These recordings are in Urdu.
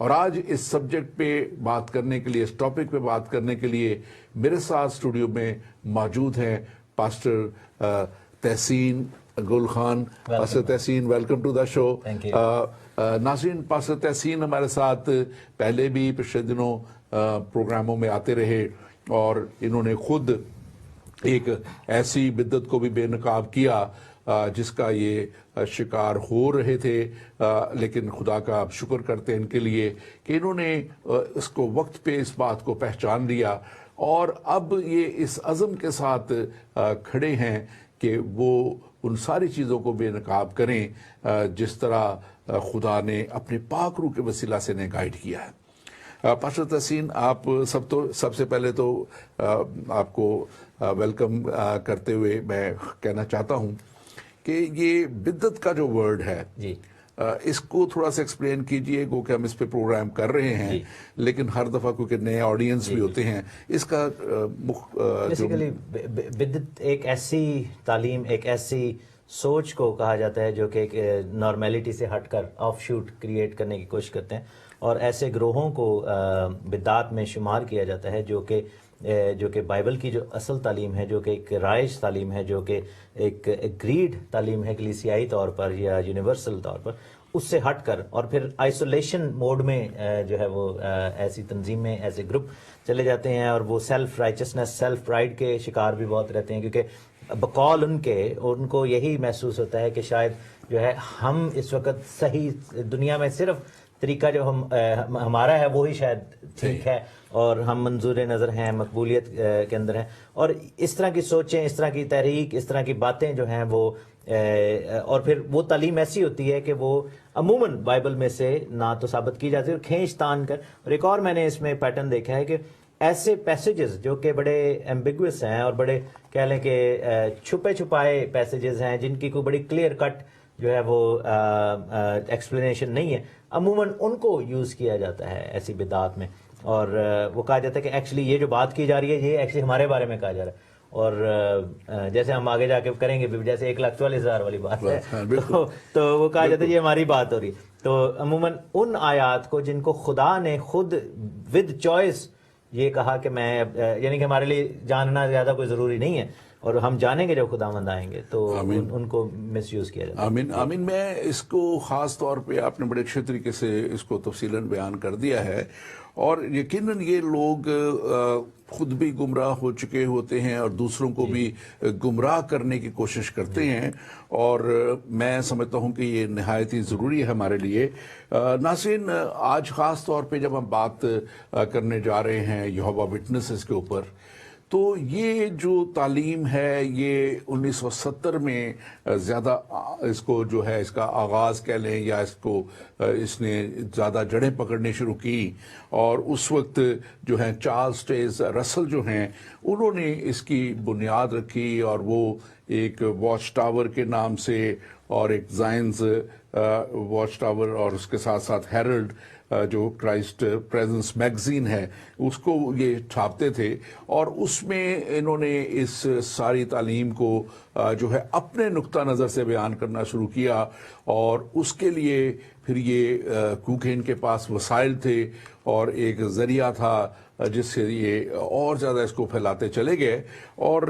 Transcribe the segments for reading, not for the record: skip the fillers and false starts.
اور آج اس سبجیکٹ پہ بات کرنے کے لیے, اس ٹاپک پہ بات کرنے کے لیے میرے ساتھ اسٹوڈیو میں موجود ہیں پاسٹر تحسین گل خان. پاسٹر تحسین, ویلکم ٹو دا شو. ناظرین, پاسٹر تحسین ہمارے ساتھ پہلے بھی پچھلے دنوں پروگراموں میں آتے رہے, اور انہوں نے خود ایک ایسی بدعت کو بھی بے نقاب کیا جس کا یہ شکار ہو رہے تھے, لیکن خدا کا آپ شکر کرتے ہیں ان کے لیے کہ انہوں نے اس کو وقت پہ اس بات کو پہچان لیا, اور اب یہ اس عزم کے ساتھ کھڑے ہیں کہ وہ ان ساری چیزوں کو بے نقاب کریں جس طرح خدا نے اپنے پاک روح کے وسیلہ سے انہیں گائیڈ کیا ہے. پاسٹر تحسین, آپ سب سے پہلے تو آپ کو ویلکم کرتے ہوئے میں کہنا چاہتا ہوں کہ یہ بدعت کا جو ورڈ ہے جی, اس کو تھوڑا سا ایکسپلین کیجئے, گو کہ ہم اس پہ پروگرام کر رہے ہیں لیکن ہر دفعہ کیونکہ نئے آڈینس بھی ہوتے ہیں, اس کا بیسیکلی بدعت ایک ایسی تعلیم, ایک ایسی سوچ کو کہا جاتا ہے جو کہ ایک نارمیلٹی سے ہٹ کر آف شوٹ کریٹ کرنے کی کوشش کرتے ہیں, اور ایسے گروہوں کو بدعات میں شمار کیا جاتا ہے جو کہ بائبل کی جو اصل تعلیم ہے, جو کہ ایک رائج تعلیم ہے, جو کہ ایک گریڈ تعلیم ہے کلیسیائی طور پر یا یونیورسل طور پر, اس سے ہٹ کر اور پھر آئسولیشن موڈ میں جو ہے وہ ایسی تنظیمیں, ایسے گروپ چلے جاتے ہیں, اور وہ سیلف رائچسنس, سیلف پرائڈ کے شکار بھی بہت رہتے ہیں, کیونکہ بقول ان کو یہی محسوس ہوتا ہے کہ شاید جو ہے ہم اس وقت صحیح دنیا میں صرف طریقہ جو ہمارا ہے وہی شاید ٹھیک ہے, اور ہم منظور نظر ہیں, مقبولیت کے اندر ہیں, اور اس طرح کی سوچیں, اس طرح کی تحریک, اس طرح کی باتیں جو ہیں وہ, اور پھر وہ تعلیم ایسی ہوتی ہے کہ وہ عموماً بائبل میں سے نہ تو ثابت کی جاتی ہے, اور کھینچ تان کر. اور ایک اور میں نے اس میں پیٹرن دیکھا ہے کہ ایسے پیسیجز جو کہ بڑے ایمبیگوس ہیں اور بڑے کہہ لیں کہ چھپے چھپائے پیسیجز ہیں, جن کی کوئی بڑی کلیئر کٹ جو ہے وہ ایکسپلینیشن نہیں ہے, عموماً ان کو یوز کیا جاتا ہے ایسی بدعات میں, اور وہ کہا جاتا ہے کہ ایکچولی یہ جو بات کی جا رہی ہے یہ ایکچولی ہمارے بارے میں کہا جا رہا ہے, اور جیسے ہم آگے جا کے کریں گے, جیسے 1,44,000 والی بات ہے تو وہ کہا جاتا ہے یہ ہماری بات ہو رہی ہے. تو عموماً ان آیات کو جن کو خدا نے خود ود چوائس یہ کہا کہ میں, یعنی کہ ہمارے لیے جاننا زیادہ کوئی ضروری نہیں ہے, اور ہم جانیں گے جب خداوند آئیں گے, تو ان کو مس یوز کیا جاتا ہے. آمین آمین. میں اس کو خاص طور پہ آپ نے بڑے اچھے طریقے سے اس کو تفصیلاً بیان کر دیا ہے, اور یقیناً یہ لوگ خود بھی گمراہ ہو چکے ہوتے ہیں اور دوسروں کو بھی گمراہ کرنے کی کوشش کرتے ہیں, اور میں سمجھتا ہوں کہ یہ نہایت ہی ضروری ہے ہمارے لیے. ناظرین, آج خاص طور پہ جب ہم بات کرنے جا رہے ہیں یہوہ وٹنسز کے اوپر, تو یہ جو تعلیم ہے یہ 1970 میں زیادہ اس کو جو ہے اس کا آغاز کہہ لیں, یا اس نے زیادہ جڑیں پکڑنے شروع کی, اور اس وقت جو ہیں چارلس ٹیز رسل جو ہیں انہوں نے اس کی بنیاد رکھی, اور وہ ایک واچ ٹاور کے نام سے, اور ایک زائنز واچ ٹاور, اور اس کے ساتھ ساتھ ہیرلڈ جو کرائسٹ پریزنس میگزین ہے اس کو یہ چھاپتے تھے, اور اس میں انہوں نے اس ساری تعلیم کو جو ہے اپنے نقطہ نظر سے بیان کرنا شروع کیا, اور اس کے لیے پھر یہ کیونکہ ان کے پاس وسائل تھے اور ایک ذریعہ تھا جس سے یہ اور زیادہ اس کو پھیلاتے چلے گئے, اور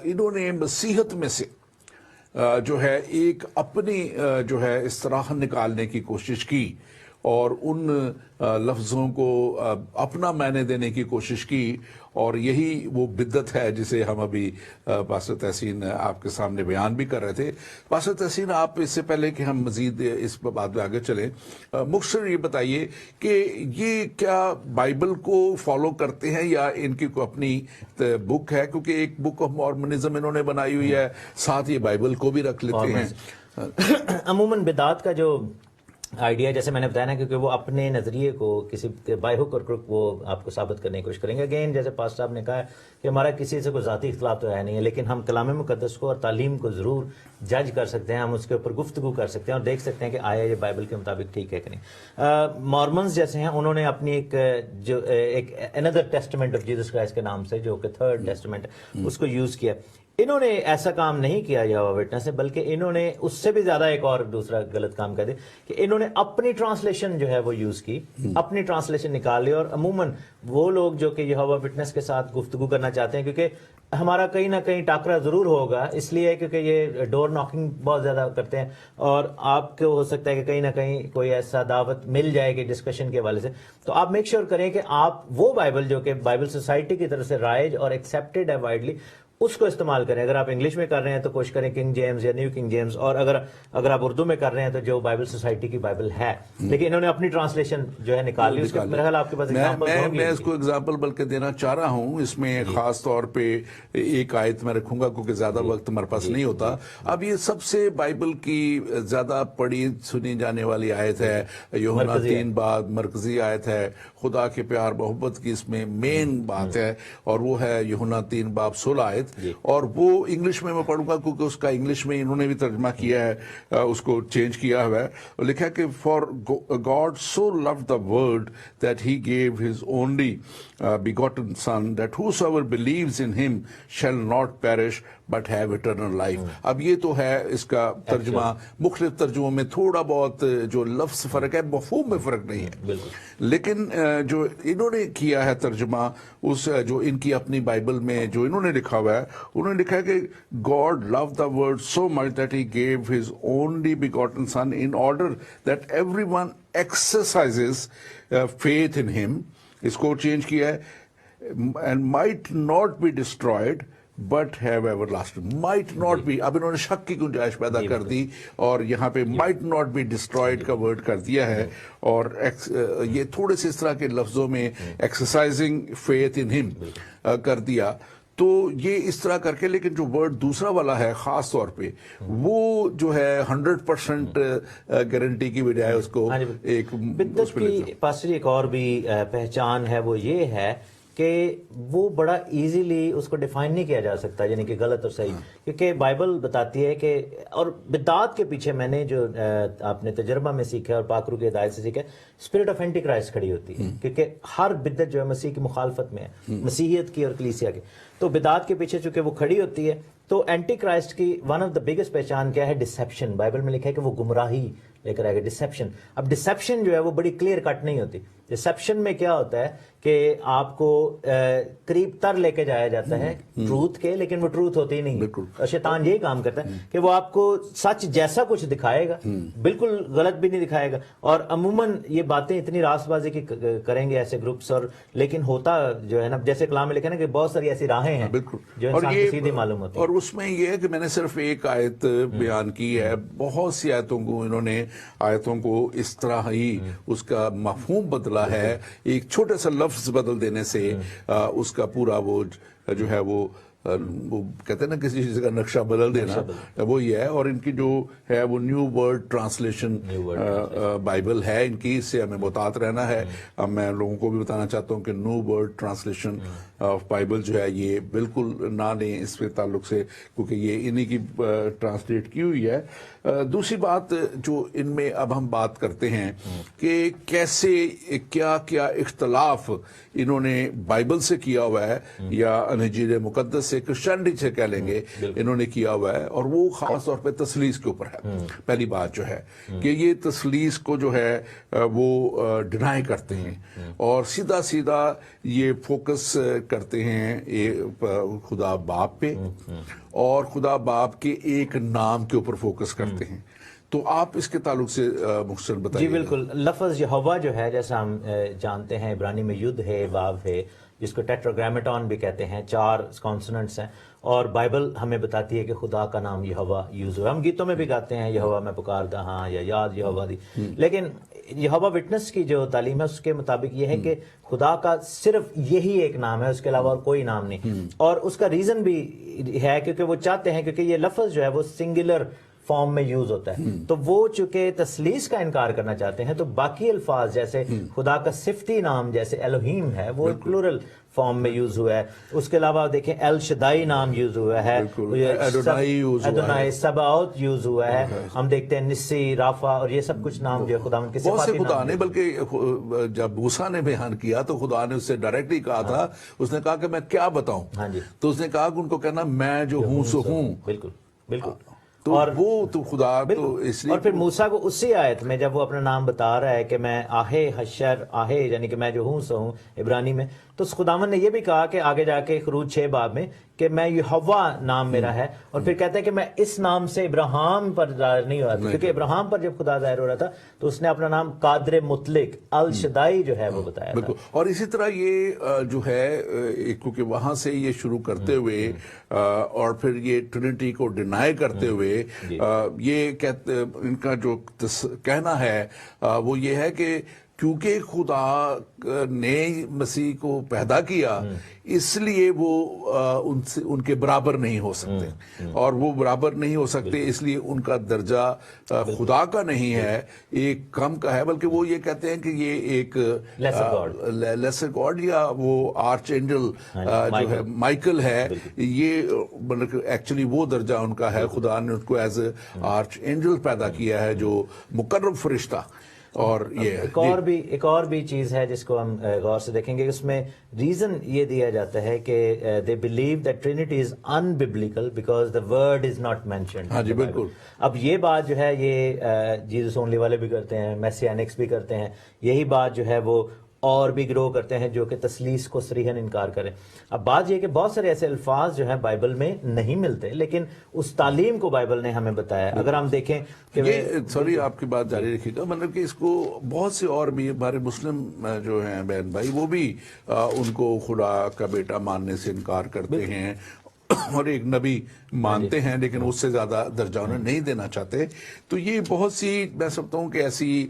انہوں نے مسیحت میں سے جو ہے ایک اپنی جو ہے اصطلاح نکالنے کی کوشش کی, اور ان لفظوں کو اپنا معنی دینے کی کوشش کی, اور یہی وہ بدعت ہے جسے ہم ابھی پاسٹر تحسین آپ کے سامنے بیان بھی کر رہے تھے. پاسٹر تحسین, آپ اس سے پہلے کہ ہم مزید اس بات میں آگے چلیں, مختصر یہ بتائیے کہ یہ کیا بائبل کو فالو کرتے ہیں یا ان کی کوئی اپنی بک ہے, کیونکہ ایک بک آف مارمنزم انہوں نے بنائی ہوئی ہے, ساتھ یہ بائبل کو بھی رکھ لیتے ہیں. عموماً بدعات کا جو آئیڈیا, جیسے میں نے بتایا نا, کیونکہ وہ اپنے نظریے کو کسی بائی ہک اور کرک وہ آپ کو ثابت کرنے کی کوشش کریں گے. اگین جیسے پاسٹر صاحب نے کہا کہ ہمارا کسی سے کوئی ذاتی اختلاف تو ہے نہیں ہے, لیکن ہم کلام مقدس کو اور تعلیم کو ضرور جج کر سکتے ہیں, ہم اس کے اوپر گفتگو کر سکتے ہیں اور دیکھ سکتے ہیں کہ آیا یہ بائبل کے مطابق ٹھیک ہے کہ نہیں. مارمنز جیسے ہیں, انہوں نے اپنی ایک اندر ٹیسٹمنٹ آف جیسس کرائسٹ کے نام سے, جو کہ تھرڈ ٹیسٹمنٹ, اس کو یوز کیا. انہوں نے ایسا کام نہیں کیا یہوہ وٹنس نے، بلکہ انہوں نے اس سے بھی زیادہ ایک اور دوسرا غلط کام کر دیا کہ انہوں نے اپنی ٹرانسلیشن جو ہے وہ یوز کی، اپنی ٹرانسلیشن نکالی. اور عموماً وہ لوگ جو کہ یہوہ وٹنس کے ساتھ گفتگو کرنا چاہتے ہیں، کیونکہ ہمارا کہیں نہ کہیں ٹاکرا ضرور ہوگا، اس لیے کیونکہ یہ ڈور ناکنگ بہت زیادہ کرتے ہیں، اور آپ کو ہو سکتا ہے کہ کہیں نہ کہیں کوئی ایسا دعوت مل جائے گی ڈسکشن کے حوالے سے. تو آپ میک شیور کریں کہ آپ وہ بائبل جو کہ بائبل سوسائٹی کی طرف سے رائج اور ایکسیپٹڈ ہے وائڈلی، اس کو استعمال کریں. اگر آپ انگلش میں کر رہے ہیں تو کوشش کریں کنگ جیمز یا نیو کنگ جیمز، اور اگر آپ اردو میں کر رہے ہیں تو جو بائبل سوسائٹی کی بائبل ہے. لیکن انہوں نے اپنی ٹرانسلیشن جو ہے نکال لی. اس کے میرا خیال آپ کے پاس میں اس کو اگزامپل بلکہ دینا چاہ رہا ہوں. اس میں خاص طور پہ ایک آیت میں رکھوں گا کیونکہ زیادہ وقت ہمارے پاس نہیں ہوتا. اب یہ سب سے بائبل کی زیادہ پڑھی سنی جانے والی آیت ہے، یوحنا 3 باب، مرکزی آیت ہے. خدا کے پیار محبت کی اس میں مین بات ہے، اور وہ ہے یوحنا 3 باب 16 آیت. اور وہ انگلش میں پڑھوں گا کیونکہ اس کا انگلش میں انہوں نے بھی ترجمہ کیا ہے، اس کو چینج کیا ہوا ہے. لکھا ہے کہ for God so loved the world that he gave his only begotten son that whosoever believes in him shall not perish but have eternal life. اب یہ تو ہے اس کا ترجمہ. مختلف ترجموں میں تھوڑا بہت جو لفظ فرق ہے، مفہوم میں فرق نہیں ہے، لیکن جو انہوں نے کیا ہے ترجمہ، اس جو ان کی اپنی بائبل میں جو انہوں نے لکھا ہوا ہے، انہوں نے لکھا ہے کہ God loved the world so much that he gave his only begotten son in order that everyone exercises faith in him. اس کو چینج کیا ہے، and might not be destroyed but have everlasting. might not be، اب انہوں نے شک کی گنجائش پیدا کر دی، اور یہاں پہ might not be destroyed کا ورڈ کر دیا ہے. اور یہ تھوڑے سے اس طرح کے لفظوں میں exercising faith in him کر دیا. تو یہ اس طرح کر کے، لیکن جو ورڈ دوسرا والا ہے خاص طور پہ، وہ جو ہے 100% گارنٹی کی بجائے اس کو ایک بدعت کی پاسری ایک اور بھی پہچان ہے، وہ یہ ہے کہ وہ بڑا ایزیلی اس کو ڈیفائن نہیں کیا جا سکتا، یعنی کہ غلط اور صحیح. کیونکہ بائبل بتاتی ہے کہ، اور بدعت کے پیچھے میں نے جو آپ نے تجربہ میں سیکھا اور پاک روح کی ہدایت سے سیکھا، اسپرٹ آف اینٹی کرائسٹ کھڑی ہوتی ہے. کیونکہ ہر بدعت جو ہے مسیح کی مخالفت میں ہے، مسیحیت کی اور کلیسیا کی. تو بدعت کے پیچھے چونکہ وہ کھڑی ہوتی ہے، تو اینٹی کرائسٹ کی ون آف دا بگیسٹ پہچان کیا ہے؟ ڈسیپشن. بائبل میں لکھا ہے کہ وہ گمراہی لے کر آئے گا، ڈسیپشن. اب ڈسیپشن جو ہے وہ بڑی کلیئر کٹ نہیں ہوتی. ڈسیپشن میں کیا ہوتا ہے کہ آپ کو قریب تر لے کے جایا جاتا ہے ٹروتھ کے، لیکن وہ ٹروتھ ہوتی ہی نہیں. اور شیطان یہی کام کرتا ہے کہ وہ آپ کو سچ جیسا کچھ دکھائے گا، بالکل غلط بھی نہیں دکھائے گا. اور عموماً یہ باتیں اتنی راست بازی کی کریں گے ایسے گروپس، اور لیکن ہوتا جو ہے نا، جیسے کلام میں لکھا نا کہ بہت ساری ایسی راہیں ہیں جو انسان کو سیدھی معلوم ہوتی ہیں. اور اس میں یہ ہے کہ میں نے صرف ایک آیت بیان کی ہے، بہت سی آیتوں کو انہوں نے آیتوں کو اس طرح ہی اس کا مفہوم بدلا ہے. ایک چھوٹے سا لفظ بدل دینے سے اس کا پورا وہ جو ہے وہ کہتے ہیں نا کسی چیز کا نقشہ بدل دینا، وہ یہ ہے. اور ان کی جو ہے وہ نیو ورلڈ ٹرانسلیشن بائبل ہے ان کی، اس سے ہمیں محتاط رہنا ہے. اب میں لوگوں کو بھی بتانا چاہتا ہوں کہ new world translation of Bible جو ہے یہ بالکل نہ لیں اس کے تعلق سے، کیونکہ یہ انہی کی ٹرانسلیٹ کی ہوئی ہے. دوسری بات جو ان میں اب ہم بات کرتے ہیں کہ کیسے کیا کیا اختلاف انہوں نے بائبل سے کیا ہوا ہے، یا انجیل مقدس سے، کرسچینٹی سے کہہ لیں گے، انہوں نے کیا ہوا ہے. اور وہ خاص طور پہ تثلیث کے اوپر ہے. پہلی بات جو ہے کہ یہ تثلیث کو جو ہے وہ ڈینائی کرتے ہیں، اور سیدھا سیدھا یہ فوکس کرتے ہیں خدا باپ پہ، اور خدا باپ کے ایک نام کے اوپر فوکس کرتے ہیں. تو آپ اس کے تعلق سے مختصر بتائیے. جی بالکل. لفظ یہوہ جو ہے، جیسا ہم جانتے ہیں، عبرانی میں ید ہے، واو ہے، جس کو ٹیٹراگرامیٹون بھی کہتے ہیں، 4 کانسوننٹس ہیں. اور بائبل ہمیں بتاتی ہے کہ خدا کا نام یہوہ یوز ہوا. ہم گیتوں میں بھی گاتے ہیں یہوہ میں پکاردا ہاں، یا یاد یہوہ دی. لیکن یہوہ وٹنس کی جو تعلیم ہے اس کے مطابق یہ ہے کہ خدا کا صرف یہی ایک نام ہے، اس کے علاوہ اور کوئی نام نہیں. اور اس کا ریزن بھی ہے کیونکہ وہ چاہتے ہیں، کیونکہ یہ لفظ جو ہے وہ سنگولر فارم میں یوز ہوتا ہے. تو وہ چونکہ تثلیث کا انکار کرنا چاہتے ہیں تو باقی الفاظ جیسے خدا کا صفتی نام جیسے الوہیم ہے وہ پلورل فارم میں یوز ہوا ہے. اس کے علاوہ دیکھیں ایل شدائی نام یوز ہوا ہے, ادونائی سباؤت یوز ہوا ہے. ہم دیکھتے ہیں نسی, رافع اور یہ سب کچھ نام جو ہے خداوند کے بہت سے صفاتی خدا نام نے, بلکہ جب موسیٰ نے بیان کیا تو خدا نے اس سے ڈائریکٹلی کہا تھا, اس نے کہا کہ میں کیا بتاؤں, تو اس نے کہا کہ ان کو کہنا میں جو ہوں سو ہوں. بالکل بالکل. تو وہ تو خدا تو اس لیے, اور پھر موسیٰ کو اسی آیت میں جب وہ اپنا نام بتا رہا ہے کہ میں آہے حشر آہے یعنی کہ میں جو ہوں سو ہوں عبرانی میں, تو خداوند نے یہ بھی کہا کہ آگے جا کے خروج 6 باب میں کہ میں یہوہ نام میرا ہے, اور پھر کہتے ہیں کہ میں اس نام سے ابراہیم پر ظاہر نہیں ہوا تھا, کیونکہ ابراہیم پر جب خدا ظاہر ہو رہا تھا تو اس نے اپنا نام قادر مطلق الشدائی جو ہے وہ بتایا تھا. اور اسی طرح یہ جو ہے کیونکہ وہاں سے یہ شروع کرتے ہوئے اور پھر یہ ٹرینٹی کو ڈینائی کرتے ہوئے یہ کہتے, ان کا جو کہنا ہے وہ یہ ہے کہ کیونکہ خدا نے مسیح کو پیدا کیا اس لیے وہ ان کے برابر نہیں ہو سکتے, اور وہ برابر نہیں ہو سکتے اس لیے ان کا درجہ خدا کا نہیں ہے, ایک کم کا ہے, بلکہ وہ یہ کہتے ہیں کہ یہ ایک لیسر گاڈ یا وہ آرچ اینجل جو ہے مائیکل ہے, یہ مطلب ایکچولی وہ درجہ ان کا ہے. خدا نے ان کو ایز اے آرچ اینجل پیدا کیا ہے جو مقرب فرشتہ. اور یہ ایک اور بھی چیز ہے جس کو ہم غور سے دیکھیں گے, اس میں ریزن یہ دیا جاتا ہے کہ they believe that Trinity is unbiblical because the word is not mentioned. ہاں جی بالکل. اب یہ بات جو ہے یہ جیزس اونلی والے بھی کرتے ہیں, میسیانکس بھی کرتے ہیں, یہی بات جو ہے وہ اور بھی گرو کرتے ہیں جو کہ تثلیث کو صریحاً انکار کریں. اب بات یہ کہ بہت سارے ایسے الفاظ جو ہیں بائبل میں نہیں ملتے, لیکن اس تعلیم کو بائبل نے ہمیں بتایا. اگر ہم دیکھیں کہ سوری آپ کی بات جاری رکھیے گا, مطلب کہ اس کو بہت سے اور بھی ہمارے مسلم جو ہیں بہن بھائی وہ بھی ان کو خدا کا بیٹا ماننے سے انکار کرتے ہیں اور ایک نبی مانتے ہیں, لیکن اس سے زیادہ درجہ انہیں نہیں دینا چاہتے. تو یہ بہت سی میں سمجھتا ہوں کہ ایسی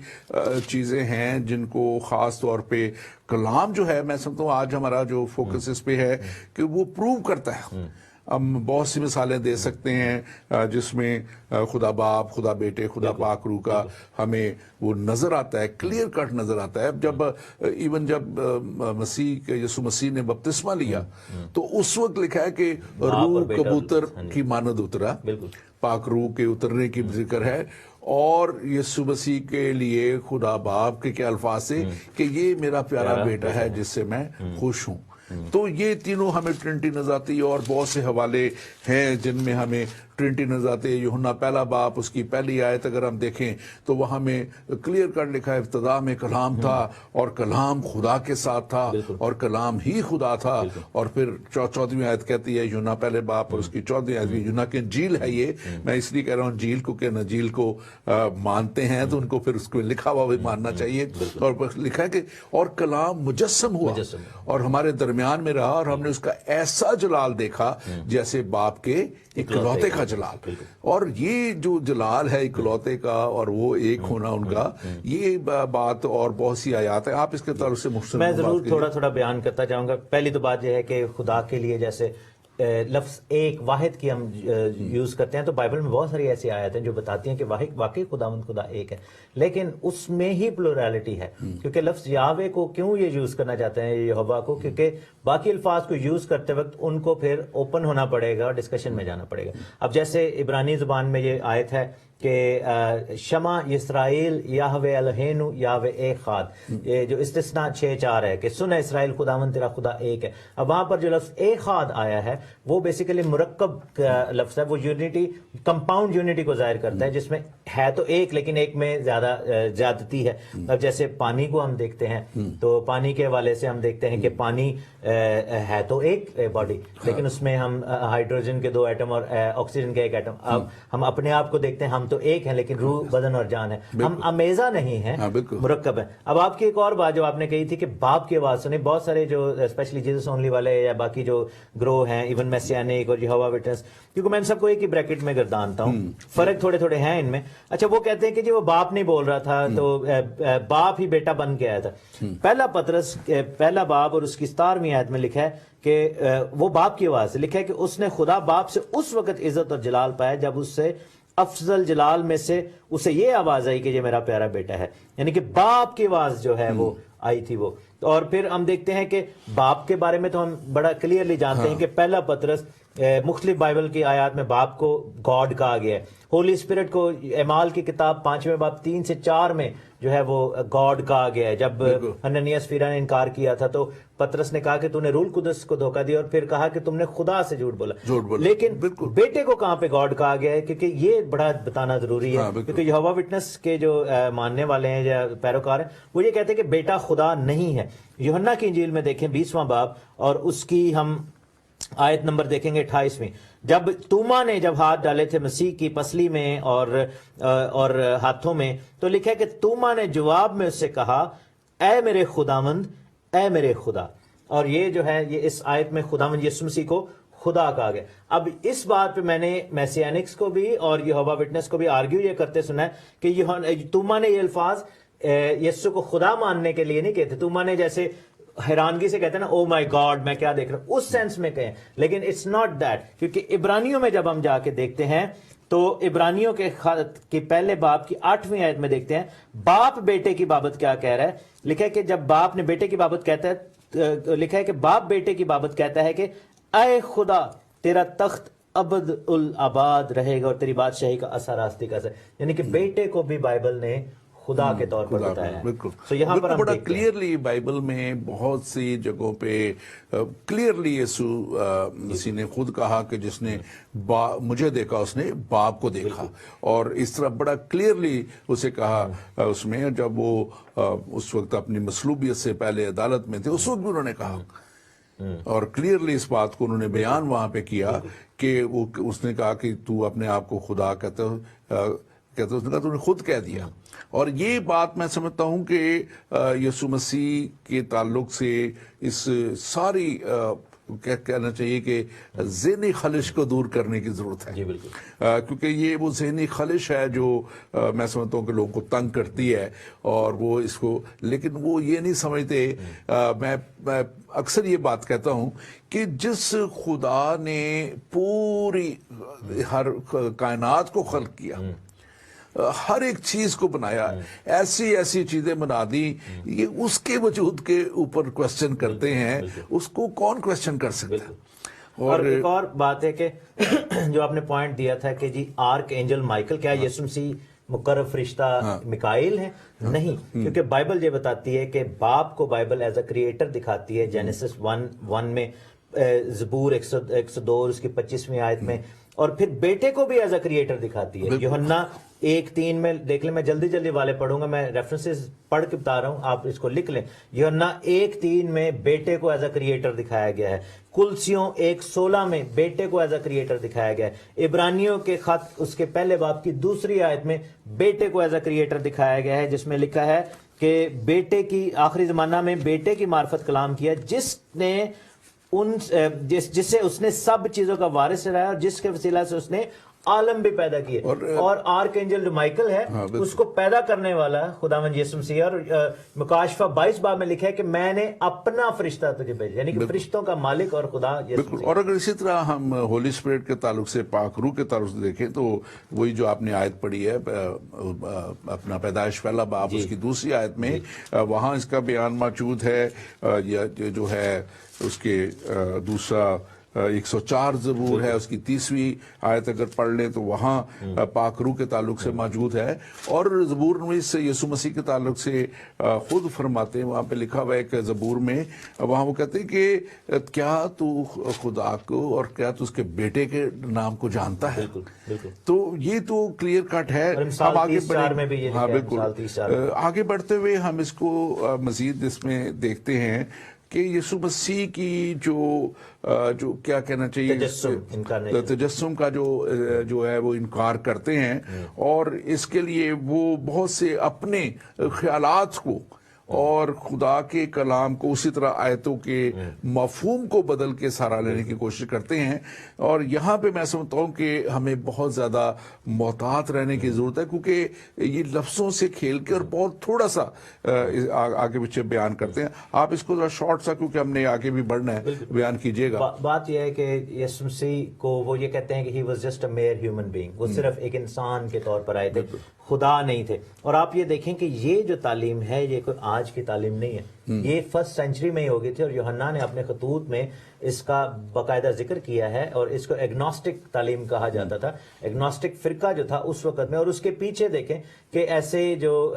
چیزیں ہیں جن کو خاص طور پہ کلام جو ہے, میں سمجھتا ہوں آج ہمارا جو فوکس اس پہ ہے کہ وہ پروو کرتا ہے. ہم بہت سی مثالیں دے سکتے ہیں جس میں خدا باپ, خدا بیٹے, خدا پاک روح کا ہمیں وہ نظر آتا ہے, کلیئر کٹ نظر آتا ہے. جب ایون جب یسوع مسیح نے بپتسمہ لیا تو اس وقت لکھا ہے کہ روح کبوتر کی مانند اترا, پاک روح کے اترنے کی ذکر ہے. اور یسوع مسیح کے لیے خدا باپ کے کیا الفاظ سے کہ یہ میرا پیارا بیٹا ہے جس سے میں خوش ہوں. تو یہ تینوں ہمیں ٹرینٹی نظر آتی ہے, اور بہت سے حوالے ہیں جن میں ہمیں ٹرینٹی نظر آتی ہے. یوحنا پہلا باب اس کی پہلی آیت اگر ہم دیکھیں تو وہاں میں کلیئر کٹ لکھا ہے ابتدا میں کلام تھا اور کلام خدا کے ساتھ تھا اور کلام ہی خدا تھا. اور پھر 14ویں آیت کہتی ہے یوحنا پہلے باب اور اس کی 14ویں آیت, یوحنا کی انجیل ہے یہ, میں اس لیے کہہ رہا ہوں انجیل کو کہ انجیل کو مانتے ہیں تو ان کو پھر اس کو لکھا ہوا بھی ماننا چاہیے. اور لکھا ہے کہ اور کلام مجسم ہوا اور ہمارے درمیان میں رہا, اور ہم نے اس کا ایسا جلال دیکھا جیسے باپ کے اکلوتے کا جلال. اور یہ جو جلال ہے اکلوتے کا اور وہ ایک ہونا ان کا, یہ بات اور بہت سی آیات ہے. آپ اس کے طرف سے مختصر میں ضرور تھوڑا بیان کرتا جاؤں گا. پہلی تو بات یہ ہے کہ خدا کے لیے جیسے لفظ ایک واحد کی ہم یوز کرتے ہیں, تو بائبل میں بہت ساری ایسی آیات ہیں جو بتاتی ہیں کہ واقعی خداوند خدا ایک ہے, لیکن اس میں ہی پلورالٹی ہے. کیونکہ لفظ یاوے کو کیوں یہ یوز کرنا چاہتے ہیں یہوہ کو, کیونکہ باقی الفاظ کو یوز کرتے وقت ان کو پھر اوپن ہونا پڑے گا اور ڈسکشن میں جانا پڑے گا. اب جیسے عبرانی زبان میں یہ آیت ہے کہ شمع اسرائیل یاہوے الہینو یاہوے ایخاد, یہ جو استثناء 6:4 ہے کہ سن اسرائیل خداوند تیرا خدا ایک ہے. اب وہاں پر جو لفظ ایخاد آیا ہے وہ بیسیکلی مرکب کا لفظ ہے, وہ یونٹی کمپاؤنڈ یونٹی کو ظاہر کرتا ہے جس میں ہے تو ایک لیکن ایک میں زیادتی ہے. اب جیسے پانی کو ہم دیکھتے ہیں تو پانی کے حوالے سے ہم دیکھتے ہیں کہ پانی ہے تو ایک باڈی, لیکن اس میں ہم ہائیڈروجن کے 2 ایٹم اور آکسیجن کے 1 ایٹم. اب ہم اپنے آپ کو دیکھتے ہیں ہم تو ایک ہیں لیکن روح بدن اور جان ہے, ہم امیزہ نہیں ہیں, مرکب ہیں. اب آپ کی ایک اور بات جو آپ نے کہی تھی کہ باپ کی آواز سنیں, بہت سارے جو اسپیشلی جیزس اونلی والے یا باقی جو گروہ ہیں ایون میسیانک اور یہوہ وٹنس, کیونکہ میں ان سب کو ایک ہی بریکٹ میں گردانتا ہوں, فرق تھوڑے ہیں ان میں. اچھا وہ کہتے ہیں کہ جی وہ باپ نہیں بول رہا تھا تو باپ ہی بیٹا بن کے آیا تھا. پہلا پطرس پہلا باب اور اس کی 17ویں آیت میں لکھا ہے کہ وہ باپ کی آواز سے لکھا ہے کہ اس نے خدا باپ سے اس وقت عزت اور جلال پایا جب اس سے افضل جلال میں سے اسے یہ آواز آئی کہ یہ میرا پیارا بیٹا ہے، یعنی کہ باپ کی آواز جو ہے وہ آئی تھی وہ. اور پھر ہم دیکھتے ہیں کہ باپ کے بارے میں تو ہم بڑا کلیئرلی جانتے ہیں کہ پہلا پطرس مختلف بائبل کی آیات میں باپ کو گاڈ کہا گیا ہے. ہولی اسپرٹ کو اعمال کی کتاب 5ویں باب 3 سے 4 میں جو ہے وہ گاڈ کہا گیا ہے. جب حنانیہ سفیرا نے انکار کیا تھا تو پطرس نے کہا کہ تو نے روح القدس کو دھوکہ دیا، اور پھر کہا کہ تم نے خدا سے جھوٹ بولا. لیکن بیٹے کو کہاں پہ گاڈ کہا گیا ہے؟ کیونکہ یہ بڑا بتانا ضروری ہے، کیونکہ یہوہ وٹنس کے جو ماننے والے ہیں یا پیروکار ہیں وہ یہ کہتے ہیں کہ بیٹا خدا نہیں ہے. یوحنا کی انجیل میں دیکھیں 20واں باب اور اس کی ہم آیت نمبر دیکھیں گے 28ویں. جب توما نے جب ہاتھ ڈالے تھے مسیح کی پسلی میں اور ہاتھوں میں، تو لکھا ہے کہ توما نے جواب میں اس سے کہا اے میرے خداوند، اے میرے خدا. اور یہ جو ہے یہ اس آیت میں خداوند یسوع مسیح کو خدا کہا گیا. اب اس بات پہ میں نے میسیانکس کو بھی اور یہوہ وٹنس کو بھی آرگیو یہ کرتے سنا ہے کہ توما نے یہ الفاظ یسوع کو خدا ماننے کے لیے نہیں کہتے. توما نے جیسے حیرانگی سے کہتے ہیں نا او مائی گاڈ میں کیا دیکھ رہا ہوں، اس سینس میں کہیں، لیکن اٹس ناٹ دیٹ. کیونکہ عبرانیوں میں جب ہم جا کے دیکھتے ہیں تو عبرانیوں کے خط کے پہلے باب کی 8ویں آیت میں دیکھتے ہیں باپ بیٹے کی بابت کیا کہہ رہا ہے. لکھا ہے کہ جب باپ نے بیٹے کی بابت کہتا ہے، لکھا ہے کہ باپ بیٹے کی بابت کہتا ہے کہ اے خدا تیرا تخت ابد الآباد رہے گا اور تیری بادشاہی کا اثر راستی کا اثر. یعنی کہ بیٹے کو بھی بائبل نے خدا کے طور پر بتایا ہے. بالکل. تو یہاں پر ہم بڑا دیکھتے ہیں کلیئرلی بائبل میں بہت سی جگہوں پہ کلیئرلی یسوع مسیح نے خود کہا کہ جس نے مجھے دیکھا اس نے باپ کو دیکھا. اور اس طرح بڑا کلیئرلی اسے کہا اس میں جب وہ اس وقت اپنی مصلوبیت سے پہلے عدالت میں تھے، اس وقت بھی انہوں نے کہا اور کلیئرلی اس بات کو انہوں نے بیان وہاں پہ کیا کہ اس نے کہا کہ تو اپنے آپ کو خدا کہتے ہو، اس نے کہا تو نے خود کہہ دیا. اور یہ بات میں سمجھتا ہوں کہ یسوع مسیح کے تعلق سے اس ساری کہنا چاہیے کہ ذہنی خلش کو دور کرنے کی ضرورت ہے. جی بالکل. کیونکہ یہ وہ ذہنی خلش ہے جو میں سمجھتا ہوں کہ لوگوں کو تنگ کرتی ہے اور وہ اس کو، لیکن وہ یہ نہیں سمجھتے. میں اکثر یہ بات کہتا ہوں کہ جس خدا نے پوری ہر کائنات کو خلق کیا، ہر ایک چیز کو بنایا، ایسی چیزیں بنا دی، یہ اس کے وجود کے اوپر کوسچن کرتے ہیں، اس کو کون کوسچن کر سکتا ہے؟ اور ایک اور بات ہے کہ جو آپ نے پوائنٹ دیا تھا کہ جی آرک اینجل مائیکل، کیا یسوع مسیح مقرب فرشتہ میکائیل ہیں؟ نہیں، کیونکہ بائبل یہ بتاتی ہے کہ باپ کو بائبل ایز اے کریٹر دکھاتی ہے. جینیسس 1:1 میں، زبور 102 اس کی 25ویں آیت میں، اور پھر بیٹے کو بھی ایز اے کریٹر دکھاتی ہے. یوحنا 1:3 میں دیکھ لیں، میں جلدی والے پڑھوں گا، میں ریفرنسز پڑھ کے بتا رہا ہوں، آپ اس کو لکھ لیں. یوحنا 1:3 میں بیٹے کو ایز اے کریٹر دکھایا گیا ہے. کلسیوں 1:16 میں بیٹے کو ایز اے کریٹر دکھایا گیا ہے. عبرانیوں کے خط اس کے پہلے باب کی 2 آیت میں بیٹے کو ایز اے کریٹر دکھایا گیا ہے، جس میں لکھا ہے کہ بیٹے کی آخری زمانہ میں بیٹے کی معرفت کلام کیا، جس نے جس سے اس نے سب چیزوں کا وارث ٹھہرایا اور جس کے وسیلہ سے اس نے عالم بھی پیدا کیے. اور آرک اینجل جو مائیکل ہے اس کو پیدا کرنے والا خداوند یسوع مسیح. اور مکاشفہ 22 باب میں لکھا ہے کہ میں نے اپنا فرشتہ تجھے بھیجا، یعنی کہ فرشتوں کا مالک اور خدا یسوع مسیح. اور اگر اسی طرح ہم ہولی اسپرٹ کے تعلق سے، پاک روح کے تعلق سے دیکھیں تو وہی جو آپ نے آیت پڑھی ہے اپنا پیدائش پہلا باب اس کی 2 آیت میں، وہاں اس کا بیان موجود ہے. جو ہے اس کے دوسرا 104 زبور ہے، اس کی 30ویں آیت اگر پڑھ لیں تو وہاں پاک روح کے تعلق سے موجود ہے. اور زبور 19 یسوع مسیح کے تعلق سے خود فرماتے ہیں، وہاں پہ لکھا ہوا ہے کہ زبور میں وہاں وہ کہتے ہیں کہ کیا تو خدا کو اور کیا تو اس کے بیٹے کے نام کو جانتا ہے. تو یہ تو کلیئر کٹ ہے. ہم آگے بڑھیں، ہاں بالکل، آگے بڑھتے ہوئے ہم اس کو مزید اس میں دیکھتے ہیں کہ یسوع مسیح کی جو کیا کہنا چاہیے، تجسم کا جو ہے وہ انکار کرتے ہیں، اور اس کے لیے وہ بہت سے اپنے خیالات کو اور خدا کے کلام کو اسی طرح آیتوں کے مفہوم کو بدل کے سہارا لینے کی کوشش کرتے ہیں. اور یہاں پہ میں سمجھتا ہوں کہ ہمیں بہت زیادہ محتاط رہنے کی ضرورت ہے, کیونکہ یہ لفظوں سے کھیل کے اور بہت تھوڑا سا آگے پیچھے بیان کرتے ہیں. آپ اس کو ذرا شارٹ سا, کیونکہ ہم نے آگے بھی بڑھنا ہے, بیان کیجئے گا. بات یہ ہے کہ یسوع مسیح کو وہ یہ کہتے ہیں کہ he was just a mere human being, وہ صرف ایک انسان کے طور پر آئے تھے, خدا نہیں تھے. اور آپ یہ دیکھیں کہ یہ جو تعلیم ہے یہ کوئی آج کی تعلیم نہیں ہے, یہ فرسٹ سینچری میں ہی ہو گئی تھی, اور یوحنا نے اپنے خطوط میں اس کا باقاعدہ ذکر کیا ہے, اور اس کو ایگنوسٹک تعلیم کہا جاتا تھا. ایگنوسٹک فرقہ جو تھا اس وقت میں, اور اس کے پیچھے دیکھیں کہ ایسے جو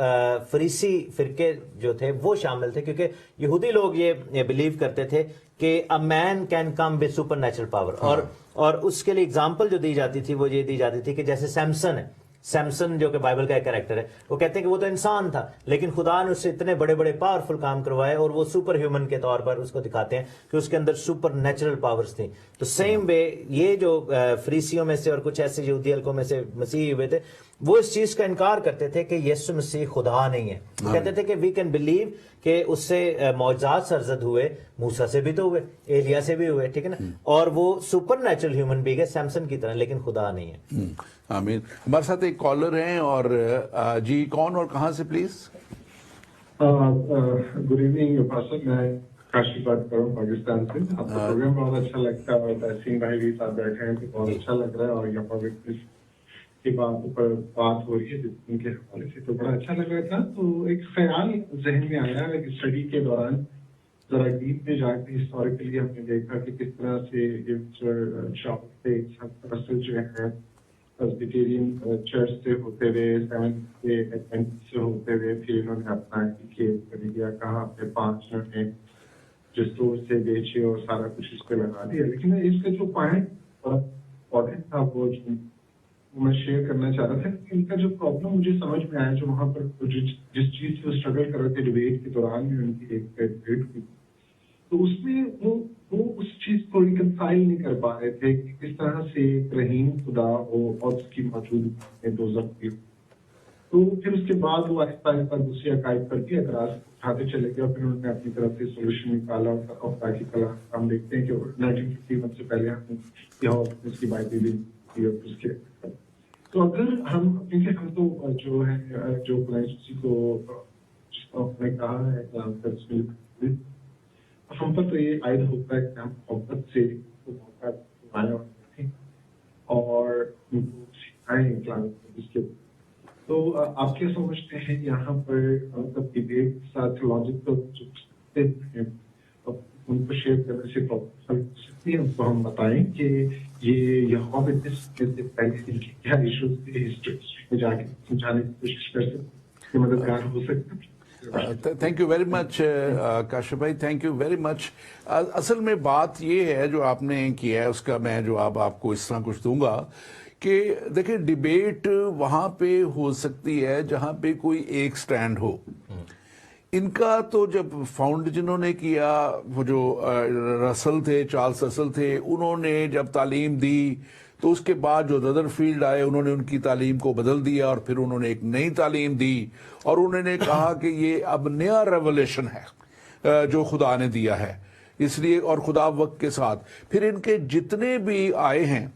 فریسی فرقے جو تھے وہ شامل تھے, کیونکہ یہودی لوگ یہ بلیو کرتے تھے کہ a man can come with supernatural power. اور اس کے لیے اگزامپل جو دی جاتی تھی وہ یہ دی جاتی تھی کہ جیسے سیمسن ہے, سیمسن جو کہ بائبل کا ایک کریکٹر ہے, وہ کہتے ہیں کہ وہ تو انسان تھا لیکن خدا نے اس سے اتنے بڑے بڑے پاورفل کام کروائے, اور وہ سپر ہیومن کے طور پر اس کو دکھاتے ہیں کہ اس کے اندر سپر نیچرل پاورز تھیں. تو سیم وے یہ جو فریسیوں میں سے اور کچھ ایسے یہودی حلقوں میں سے مسیحی ہوئے تھے, وہ اس چیز کا انکار کرتے تھے کہ یسوع مسیح خدا نہیں ہے. وہ کہتے تھے کہ وی کین بلیو کہ اس سے معجزات سرزد ہوئے, موسیٰ سے بھی تو ہوئے, ایلیا سے بھی ہوئے, ٹھیک ہے نا, اور وہ سپر نیچرل ہیومن بینگ ہے سیمسن کی طرح, لیکن خدا نہیں ہے. آمین. ہمارے ساتھ ایک کالر ہیں, اور جی کون اور کہاں سے پلیز؟ گڈ ایوننگ پاسٹر, میں کاشی بات کر رہا ہوں پاکستان سے. آپ کا پروگرام بہت اچھا لگتا ہے, اور تحسین بھائی بھی ساتھ بیٹھے ہیں تو بہت اچھا لگ رہا ہے, اور یہاں پر کی بات پر بات ہو رہی ہے ان کے حوالے سے تو بڑا اچھا لگ رہا تھا. تو ایک خیال ذہن میں آیا ایک اسٹڈی کے دوران, ذرا ڈیپ میں جا کے ہسٹوریکلی ہم نے دیکھا کہ کس طرح سے جو ہے پریسبیٹیرین چرچ سے ہوتے ہوئے, سیونتھ سے ایڈوینٹسٹ سے ہوتے ہوئے, پھر انہوں نے اپنا کھیل کر دیا, کہاں پہ 5 انہوں نے جو اسٹور سے بیچے اور سارا کچھ اس پہ لگا دیا. لیکن اس کا جو پوائنٹ امپورٹنٹ تھا وہ میں شیئر کرنا چاہ رہا تھا کہ ان کا جو پرابلم مجھے سمجھ میں آیا, جو وہاں پر جس چیز سے وہ اسٹرگل کر رہے تھے ڈبیٹ کے دوران میں ان کی ایک ڈبیٹ ہوئی, تو اس میں وہ اس چیز کو ریکنسائل نہیں کر پا رہے تھے کہ کس طرح سے ایک رحیم خدا ہو اور اس کی موجودگی میں دوزخ بھی ہو. تو پھر اس کے بعد وہ آہستہ آہستہ دوسری عقائد پر بھی اعتراض اٹھاتے چلے گئے, اور پھر انہوں نے اپنی طرف سے سولوشن نکالا. اور تاکہ کلام ہم دیکھتے ہیں کہ 1951 سے پہلے ہم یہاں اس کی بائبل بھی اس کے. تو اگر ہم تو جو ہے جو کسی کو نے کہا ہے ہم پر تو یہ عائد ہوتا ہے کہ ہم محبت سے موقع بنانے اور سکھائیں کلام اس کے. تو آپ کیا سمجھتے ہیں یہاں پر مطلب ڈبیٹ کے ساتھ لاجک ہیں ان کو شیئر کرنے سے ان کو ہم بتائیں کہ یہ پہلے کیا ایشوز تھے ہسٹری میں جا کے سمجھانے کی کوشش کر سکتے مددگار ہو سکتے. Thank you very much Kashif بھائی, تھینک یو ویری مچ. اصل میں بات یہ ہے جو آپ نے کیا ہے, اس کا میں جواب آپ کو اس طرح کچھ دوں گا کہ دیکھیں ڈیبیٹ وہاں پہ ہو سکتی ہے جہاں پہ کوئی ایک سٹینڈ ہو. ان کا تو جب فاؤنڈ جنہوں نے کیا وہ جو رسل تھے, چارلس رسل تھے, انہوں نے جب تعلیم دی تو اس کے بعد جو ردر فیلڈ آئے انہوں نے ان کی تعلیم کو بدل دیا, اور پھر انہوں نے ایک نئی تعلیم دی, اور انہوں نے کہا کہ یہ اب نیا ریولیشن ہے جو خدا نے دیا ہے. اس لیے اور خدا وقت کے ساتھ پھر ان کے جتنے بھی آئے ہیں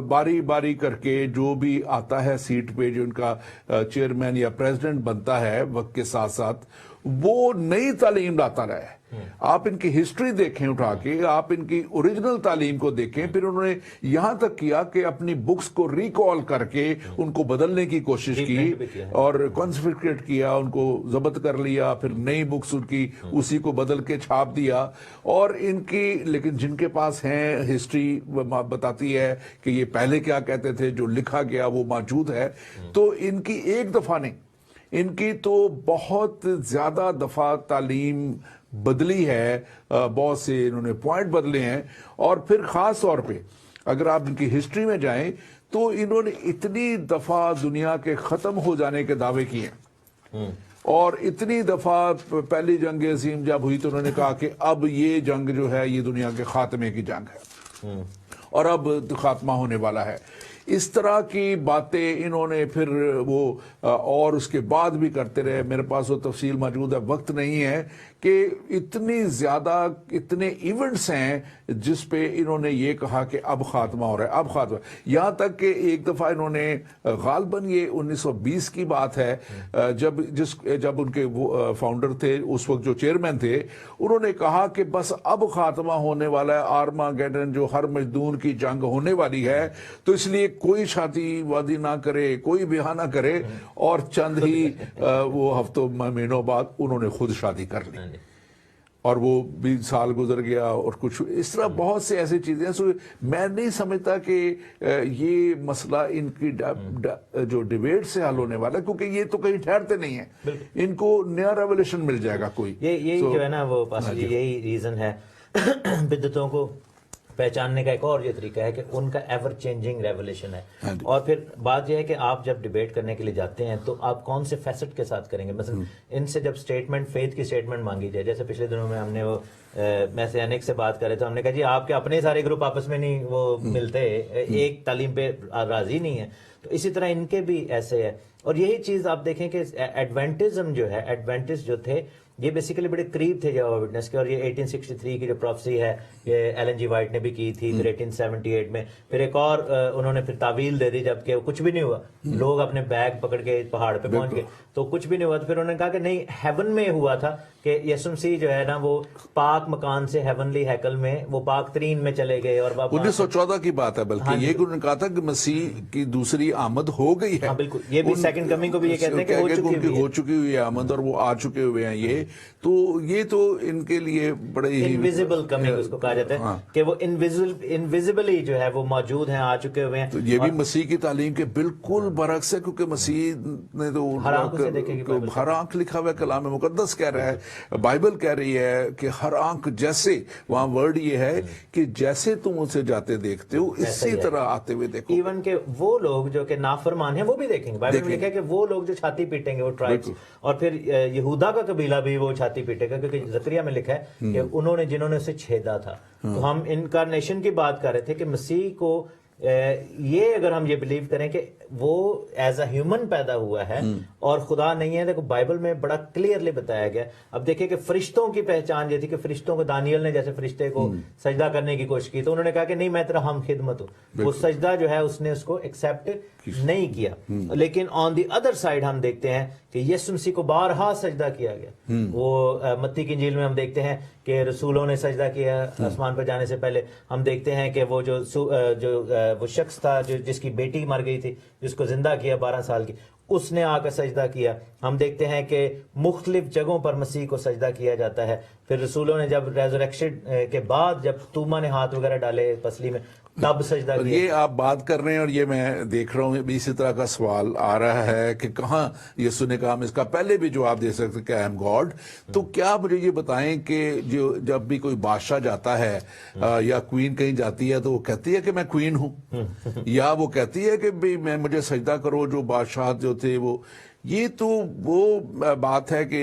باری باری کر کے, جو بھی آتا ہے سیٹ پہ, جو ان کا چیئرمین یا پریزیڈنٹ بنتا ہے وقت کے ساتھ ساتھ, وہ نئی تعلیم لاتا رہا ہے. آپ ان کی ہسٹری دیکھیں اٹھا کے, آپ ان کی اوریجنل تعلیم کو دیکھیں, پھر انہوں نے یہاں تک کیا کہ اپنی بکس کو ریکال کر کے ان کو بدلنے کی کوشش کی اور کانسفسکیٹ کیا, ان کو ضبط کر لیا, پھر نئی بکس ان کی اسی کو بدل کے چھاپ دیا. اور ان کی لیکن جن کے پاس ہیں ہسٹری بتاتی ہے کہ یہ پہلے کیا کہتے تھے, جو لکھا گیا وہ موجود ہے. تو ان کی ایک دفعہ نہیں, ان کی تو بہت زیادہ دفعہ تعلیم بدلی ہے, بہت سے انہوں نے پوائنٹ بدلے ہیں. اور پھر خاص طور پہ اگر آپ ان کی ہسٹری میں جائیں تو انہوں نے اتنی دفعہ دنیا کے ختم ہو جانے کے دعوے کیے ہیں, اور اتنی دفعہ پہلی جنگ عظیم جب ہوئی تو انہوں نے کہا کہ اب یہ جنگ جو ہے یہ دنیا کے خاتمے کی جنگ ہے, اور اب خاتمہ ہونے والا ہے. اس طرح کی باتیں انہوں نے پھر وہ اور اس کے بعد بھی کرتے رہے. میرے پاس وہ تفصیل موجود ہے, وقت نہیں ہے کہ اتنی زیادہ اتنے ایونٹس ہیں جس پہ انہوں نے یہ کہا کہ اب خاتمہ ہو رہا ہے, اب خاتمہ. یہاں تک کہ ایک دفعہ انہوں نے غالباً یہ 1920 کی بات ہے جب ان کے فاؤنڈر تھے اس وقت جو چیئرمین تھے, انہوں نے کہا کہ بس اب خاتمہ ہونے والا ہے آرماگیڈن, جو ہر مجدون کی جنگ ہونے والی ہے, تو اس لیے کوئی شادی وادی نہ کرے, کوئی بیاہ نہ کرے. اور چند ہی وہ ہفتوں مہینوں بعد انہوں نے خود شادی کر لی, اور وہ 20 سال گزر گیا اور کچھ اس طرح بہت سے ایسی چیزیں. سو میں نہیں سمجھتا کہ یہ مسئلہ ان کی جو ڈیبیٹ سے حل ہونے والا ہے, کیونکہ یہ تو کہیں ٹھہرتے نہیں ہیں, ان کو نیا ریولیوشن مل جائے گا کوئی. یہی جو ہے نا وہ یہی ریزن ہے بدعتوں کو پہچاننے کا. ایک اور یہ طریقہ ہے کہ ان کا ایور چینجنگ ریولیوشن ہے. اور پھر بات یہ ہے کہ آپ جب ڈیبیٹ کرنے کے لیے جاتے ہیں تو آپ کون سے فیسٹ کے ساتھ کریں گے. مثلا ان سے جب اسٹیٹمنٹ فیتھ کی اسٹیٹمنٹ مانگی جائے, جیسے پچھلے دنوں میں ہم نے وہ میں سے انیک سے بات کر رہے تھے, ہم نے کہا جی آپ کے اپنے سارے گروپ آپس میں نہیں وہ ملتے, ایک تعلیم پہ راضی نہیں ہے. تو اسی طرح ان کے بھی ایسے ہے. اور یہی چیز آپ دیکھیں کہ ایڈوینٹزم جو ہے, ایڈوینٹسٹ جو تھے یہ بیسیکلی بڑے قریب تھے جیہووا وٹنس کے. اور یہ 1863 کی جو پروفیسی ہے یہ ایلن جی وائٹ نے بھی کی تھی, پھر 1878 میں پھر ایک اور انہوں نے پھر تعویل دے دی جب کہ کچھ بھی نہیں ہوا, لوگ اپنے بیگ پکڑ کے پہاڑ پہ پہنچ گئے تو کچھ بھی نہیں ہوا. تو پھر انہوں نے کہا کہ نہیں, ہیون میں ہوا تھا کہ یسوع مسیح جو ہے نا وہ پاک مکان سے ہیونلی ہیکل میں وہ پاک ترین میں چلے گئے. اور 1914 کی بات ہے, بلکہ یہ کہ انہوں نے کہا تھا کہ مسیح کی دوسری آمد ہو گئی ہے. بالکل, یہ بھی سیکنڈ کمنگ کو بھی یہ کہتے ہیں کہ ہو چکی ہوئی ہے آمد, اور وہ آ چکے ہوئے ہیں. یہ تو ان کے لیے بڑے ہی انویزیبل کمنگ اس کو کہا جاتا ہے کہ وہ انویزیبلی جو ہے وہ موجود ہیں, آ چکے ہوئے ہیں. تو یہ بھی مسیح کی تعلیم کے بالکل برعکس ہے, کیونکہ مسیح نے تو ہر آنکھ لکھا ہوا ہے, کلام مقدس کہہ رہا ہے, بائبل کہہ رہی ہے کہ ہر آنکھ جیسے, وہاں ورڈ یہ ہے کہ جیسے تم اسے جاتے دیکھتے ہو اسی طرح آتے ہوئے دیکھو. ایون کہ وہ لوگ جو کہ نافرمان ہیں وہ بھی دیکھیں گے. بائبل میں لکھا ہے کہ وہ لوگ جو چھاتی پیٹیں گے وہ ٹرائبس, اور پھر یہودا کا قبیلہ بھی وہ چھاتی پیٹے گا, کیونکہ زکریا میں لکھا ہے کہ جنہوں نے اسے چھیدا تھا. تو ہم انکارنیشن کی بات کر رہے تھے کہ مسیح کو یہ اگر ہم یہ بلیو کریں کہ وہ ایز اے ہیومن پیدا ہوا ہے اور خدا نہیں ہے, دیکھو بائبل میں بڑا کلیئرلی بتایا گیا. اب دیکھیں کہ فرشتوں کی پہچان یہ تھی کہ فرشتوں کو دانیل نے جیسے فرشتے کو سجدہ کرنے کی کوشش کی تو انہوں نے کہا کہ نہیں میں تیرا ہم خدمت ہوں. وہ سجدہ جو ہے اس نے اس کو ایکسیپٹ نہیں کیا. لیکن آن دی ادر سائڈ ہم دیکھتے ہیں کہ یسوع مسیح کو بارہا سجدہ کیا گیا. وہ متی کی انجیل میں ہم دیکھتے ہیں کہ رسولوں نے سجدہ کیا آسمان پر جانے سے پہلے. ہم دیکھتے ہیں کہ وہ جو وہ شخص تھا جس کی بیٹی مر گئی تھی, جس کو زندہ کیا 12 سال کی, اس نے آ کر سجدہ کیا. ہم دیکھتے ہیں کہ مختلف جگہوں پر مسیح کو سجدہ کیا جاتا ہے. پھر رسولوں نے جب ریزریکشن کے بعد جب توما نے ہاتھ وغیرہ ڈالے پسلی میں تب سجدہ کیا. یہ آپ بات کر رہے ہیں اور یہ میں دیکھ رہا ہوں اسی طرح کا سوال آ رہا ہے کہ کہاں یسوع نے کہا, ہم اس کا پہلے بھی جواب دے سکتے کہ آئی ایم گاڈ. تو کیا مجھے یہ بتائیں کہ جب بھی کوئی بادشاہ جاتا ہے یا کوئین کہیں جاتی ہے تو وہ کہتی ہے کہ میں کوئین ہوں, یا وہ کہتی ہے کہ میں مجھے سجدہ کرو, جو بادشاہ جو تھے وہ. یہ تو وہ بات ہے کہ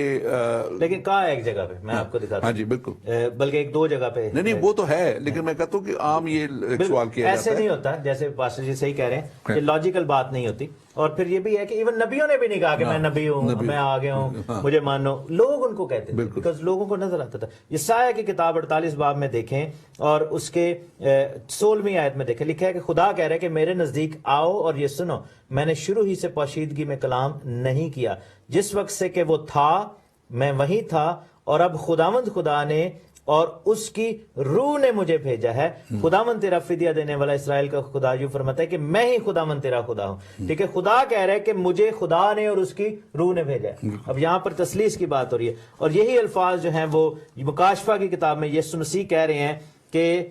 لیکن کہاں ہے ایک جگہ پہ میں آپ کو دکھاتا ہوں. ہاں جی بالکل, بلکہ ایک دو جگہ پہ نہیں وہ تو ہے, لیکن میں کہتا ہوں کہ عام یہ سوال کیا جاتا ہے. ایسے نہیں ہوتا جیسے پاسٹر جی صحیح کہہ رہے ہیں کہ لاجیکل بات نہیں ہوتی. اور پھر یہ بھی ہے کہ ایون نبیوں نے بھی نہیں کہا کہ میں نبی ہوں, میں آگے ہوں, مجھے مانو. لوگ ان کو کہتے تھے بیکاز لوگوں کو نظر آتا تھا. یسایہ کی کتاب 48 باب میں دیکھیں اور اس کے 16ویں آیت میں دیکھیں, لکھا ہے کہ خدا کہہ رہا ہے کہ میرے نزدیک آؤ اور یہ سنو, میں نے شروع ہی سے پوشیدگی میں کلام نہیں کیا. جس وقت سے کہ وہ تھا میں وہیں تھا, اور اب خداوند خدا نے اور اس کی روح نے مجھے بھیجا ہے. خداوند تیرا فدیہ دینے والا اسرائیل کا خدا یوں فرماتا ہے کہ میں ہی خداوند تیرا خدا ہوں. ٹھیک ہے, خدا کہہ رہا ہے کہ مجھے خدا نے اور اس کی روح نے بھیجا ہے. اب یہاں پر تثلیث کی بات ہو رہی ہے, اور یہی الفاظ جو ہیں وہ مکاشفہ کی کتاب میں یسوع مسیح کہہ رہے ہیں کہ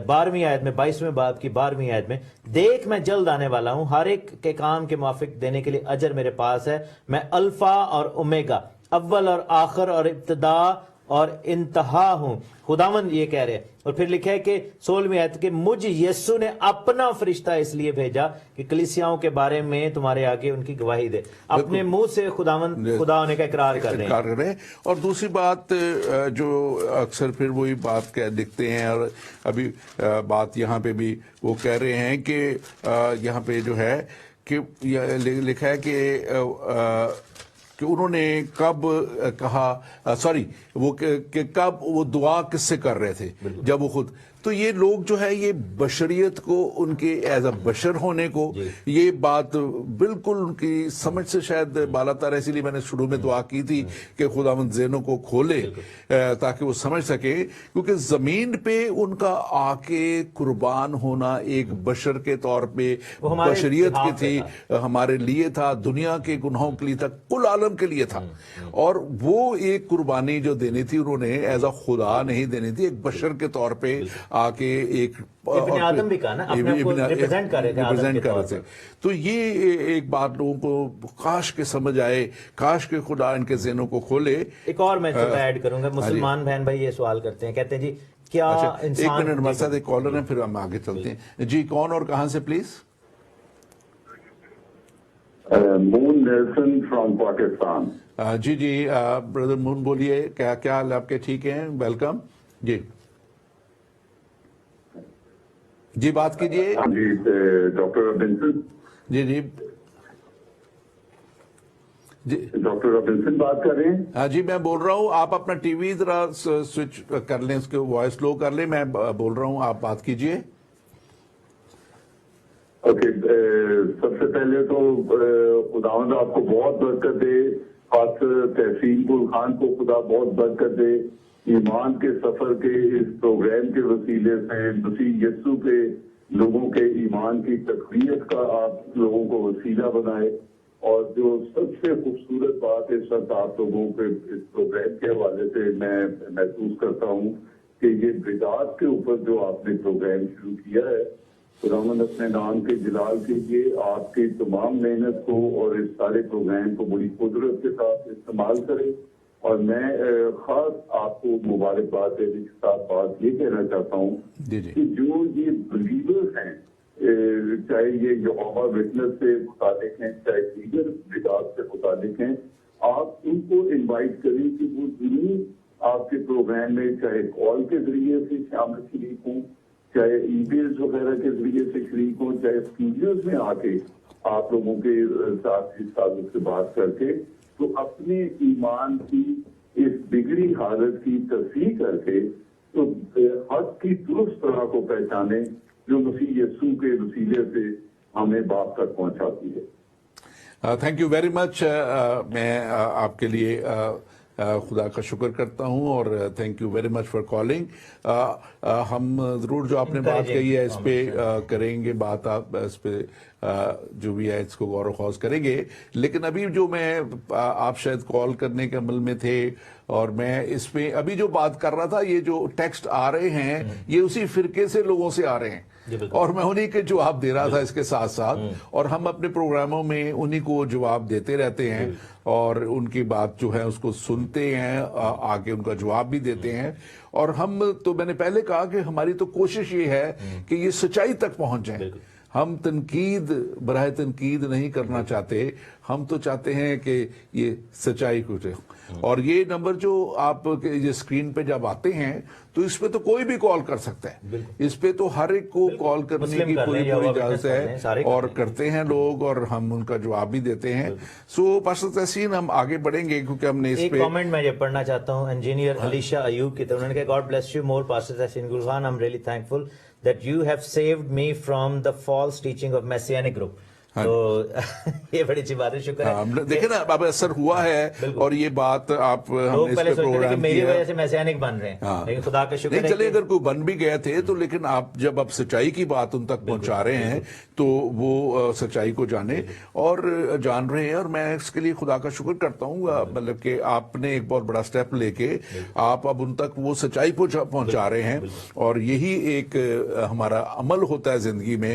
12ویں آیت میں 22ویں باب کی 12ویں آیت میں, دیکھ میں جلد آنے والا ہوں, ہر ایک کے کام کے موافق دینے کے لیے اجر میرے پاس ہے. میں الفا اور اومیگا, اول اور آخر اور ابتدا اور انتہا ہوں. خداوند یہ کہہ رہے ہیں. اور پھر لکھا ہے کہ 16ویں آیت کہ مجھ یسوع نے اپنا فرشتہ اس لیے بھیجا کہ کلیسیاؤں کے بارے میں تمہارے آگے ان کی گواہی دے. اپنے منہ سے خداوند خدا ہونے کا اقرار کر رہے ہیں. اور دوسری بات جو اکثر پھر وہی بات لکھتے ہیں, اور ابھی بات یہاں پہ بھی وہ کہہ رہے ہیں کہ یہاں پہ جو ہے کہ لکھا ہے کہ انہوں نے کب کہا وہ کہ کب وہ دعا کس سے کر رہے تھے جب وہ خود. تو یہ لوگ جو ہے یہ بشریت کو ان کے ایز اے بشر ہونے کو یہ بات بالکل ان کی سمجھ سے شاید بالا تر ہے. اسی لیے میں نے شروع میں دعا کی تھی کہ خداوند ذہنوں کو کھولے تاکہ وہ سمجھ سکے, کیونکہ زمین پہ ان کا آ کے قربان ہونا ایک بشر کے طور پہ بشریت کی تھی, ہمارے لیے تھا, دنیا کے گناہوں کے لیے تھا, کل عالم کے لیے تھا. اور وہ ایک قربانی جو دینی تھی انہوں نے ایز اے خدا نہیں دینی تھی, ایک بشر کے طور پہ آ کے ایک ابن آدم بھی کہا نا, اپنے آپ کو ریپرزینٹ کر رہے تھے. تو یہ ایک بات لوگوں کو کاش کے سمجھ آئے, کاش کے خدا ان کے ذہنوں کو کھولے. ایک اور میں ایڈ کروں گا, مسلمان بہن بھائی یہ سوال کرتے ہیں, کہتے ہیں جی کیا ایک منٹ ہمارے ساتھ ایک کالر ہیں, پھر ہم آگے چلتے ہیں. جی کون اور کہاں سے please? Moon Nelson from Pakistan. جی بردر مون بولیے, کیا حال آپ کے؟ ٹھیک ہیں, ویلکم. جی بات کیجئے. جی ڈاکٹر رابنسن. جی ڈاکٹر رابنسن بات کر رہے ہیں؟ ہاں جی میں بول رہا ہوں, آپ اپنا ٹی وی ذرا سوئچ کر لیں, اس کے وائس لو کر لیں. میں بول رہا ہوں, آپ بات کیجئے. اوکے, سب سے پہلے تو خداوند آپ کو بہت برکت دے, خاص تحسین گل خان کو خدا بہت برکت دے. ایمان کے سفر کے اس پروگرام کے وسیلے سے مسیح یسوع کے لوگوں کے ایمان کی تقویت کا آپ لوگوں کو وسیلہ بنائے. اور جو سب سے خوبصورت بات اس وقت آپ لوگوں کے اس پروگرام کے حوالے سے میں محسوس کرتا ہوں کہ یہ بدعات کے اوپر جو آپ نے پروگرام شروع کیا ہے, خداوند اپنے نام کے جلال کے لیے آپ کی تمام محنت کو اور اس سارے پروگرام کو بڑی قدرت کے ساتھ استعمال کرے. اور میں خاص آپ کو مبارکباد دینے کے ساتھ بات یہ کہنا چاہتا ہوں کہ جو یہ بلیورز ہیں, چاہے یہ یہوہ وٹنس سے متعلق ہیں, چاہے دیگر بدعات سے متعلق ہیں, آپ ان کو انوائٹ کریں کہ وہ ضرور آپ کے پروگرام میں چاہے کال کے ذریعے سے شریک ہوں, چاہے ای میلز وغیرہ کے ذریعے سے شریک ہوں, چاہے اسٹوڈیوز میں آ کے آپ لوگوں کے ساتھ اس تعلق سے بات کر کے تو اپنے ایمان کی اس بگڑی حالت کی تصحیح کر کے تو حق کی درست طرح کو پہچانے جو مسیح یسوع کے وسیلے سے ہمیں باپ تک پہنچاتی ہے. Thank you very much. میں آپ کے لیے خدا کا شکر کرتا ہوں اور thank you very much for calling. ہم ضرور جو آپ نے بات کہی ہے اس پہ کریں گے بات, آپ اس پہ جو بھی ہے اس کو غور و خوض کریں گے. لیکن ابھی جو میں آپ شاید کال کرنے کے عمل میں تھے اور میں اس پہ ابھی جو بات کر رہا تھا, یہ جو ٹیکسٹ آ رہے ہیں یہ اسی فرقے سے لوگوں سے آ رہے ہیں اور میں انہی کے جواب دے رہا تھا اس کے ساتھ ساتھ, اور ہم اپنے پروگراموں میں انہی کو جواب دیتے رہتے ہیں اور ان کی بات جو ہے اس کو سنتے ہیں, آگے ان کا جواب بھی دیتے ہیں. اور ہم تو میں نے پہلے کہا کہ ہماری تو کوشش یہ ہے کہ یہ سچائی تک پہنچ جائیں. ہم تنقید برائے تنقید نہیں کرنا چاہتے, ہم تو چاہتے ہیں کہ یہ سچائی کچھ. اور یہ نمبر جو آپ یہ اسکرین پہ جب آتے ہیں تو اس پہ تو کوئی بھی کال کر سکتا ہے, اس پہ تو ہر ایک کو کال کرنے کی پوری اجازت ہے اور کرتے ہیں لوگ اور ہم ان کا جواب بھی دیتے ہیں. سو پاسٹر تحسین ہم آگے بڑھیں گے کیونکہ ہم نے اس پہ ایک کامنٹ میں یہ پڑھنا چاہتا ہوں انجینئر علیشا ایوب کی طرف. انہوں نے کہا God bless you more pastor Tehseen Gul Khan, I am really thankful that you have saved me from the false teaching of Messianic group. تو یہ بڑی اچھی بات ہے, شکر ہے. دیکھیں نا اب اثر ہوا ہے اور یہ بات آپ ہم نے اس پہ پروگرام میری وجہ سے میسیانک بن رہے ہیں, لیکن خدا کا شکر ہے. چلے اگر کوئی بن بھی گئے تھے تو لیکن آپ جب آپ سچائی کی بات ان تک پہنچا رہے ہیں تو وہ سچائی کو جانے اور جان رہے ہیں. اور میں اس کے لیے خدا کا شکر کرتا ہوں, مطلب کہ آپ نے ایک بہت بڑا سٹیپ لے کے آپ اب ان تک وہ سچائی پہنچا رہے ہیں. اور یہی ایک ہمارا عمل ہوتا ہے زندگی میں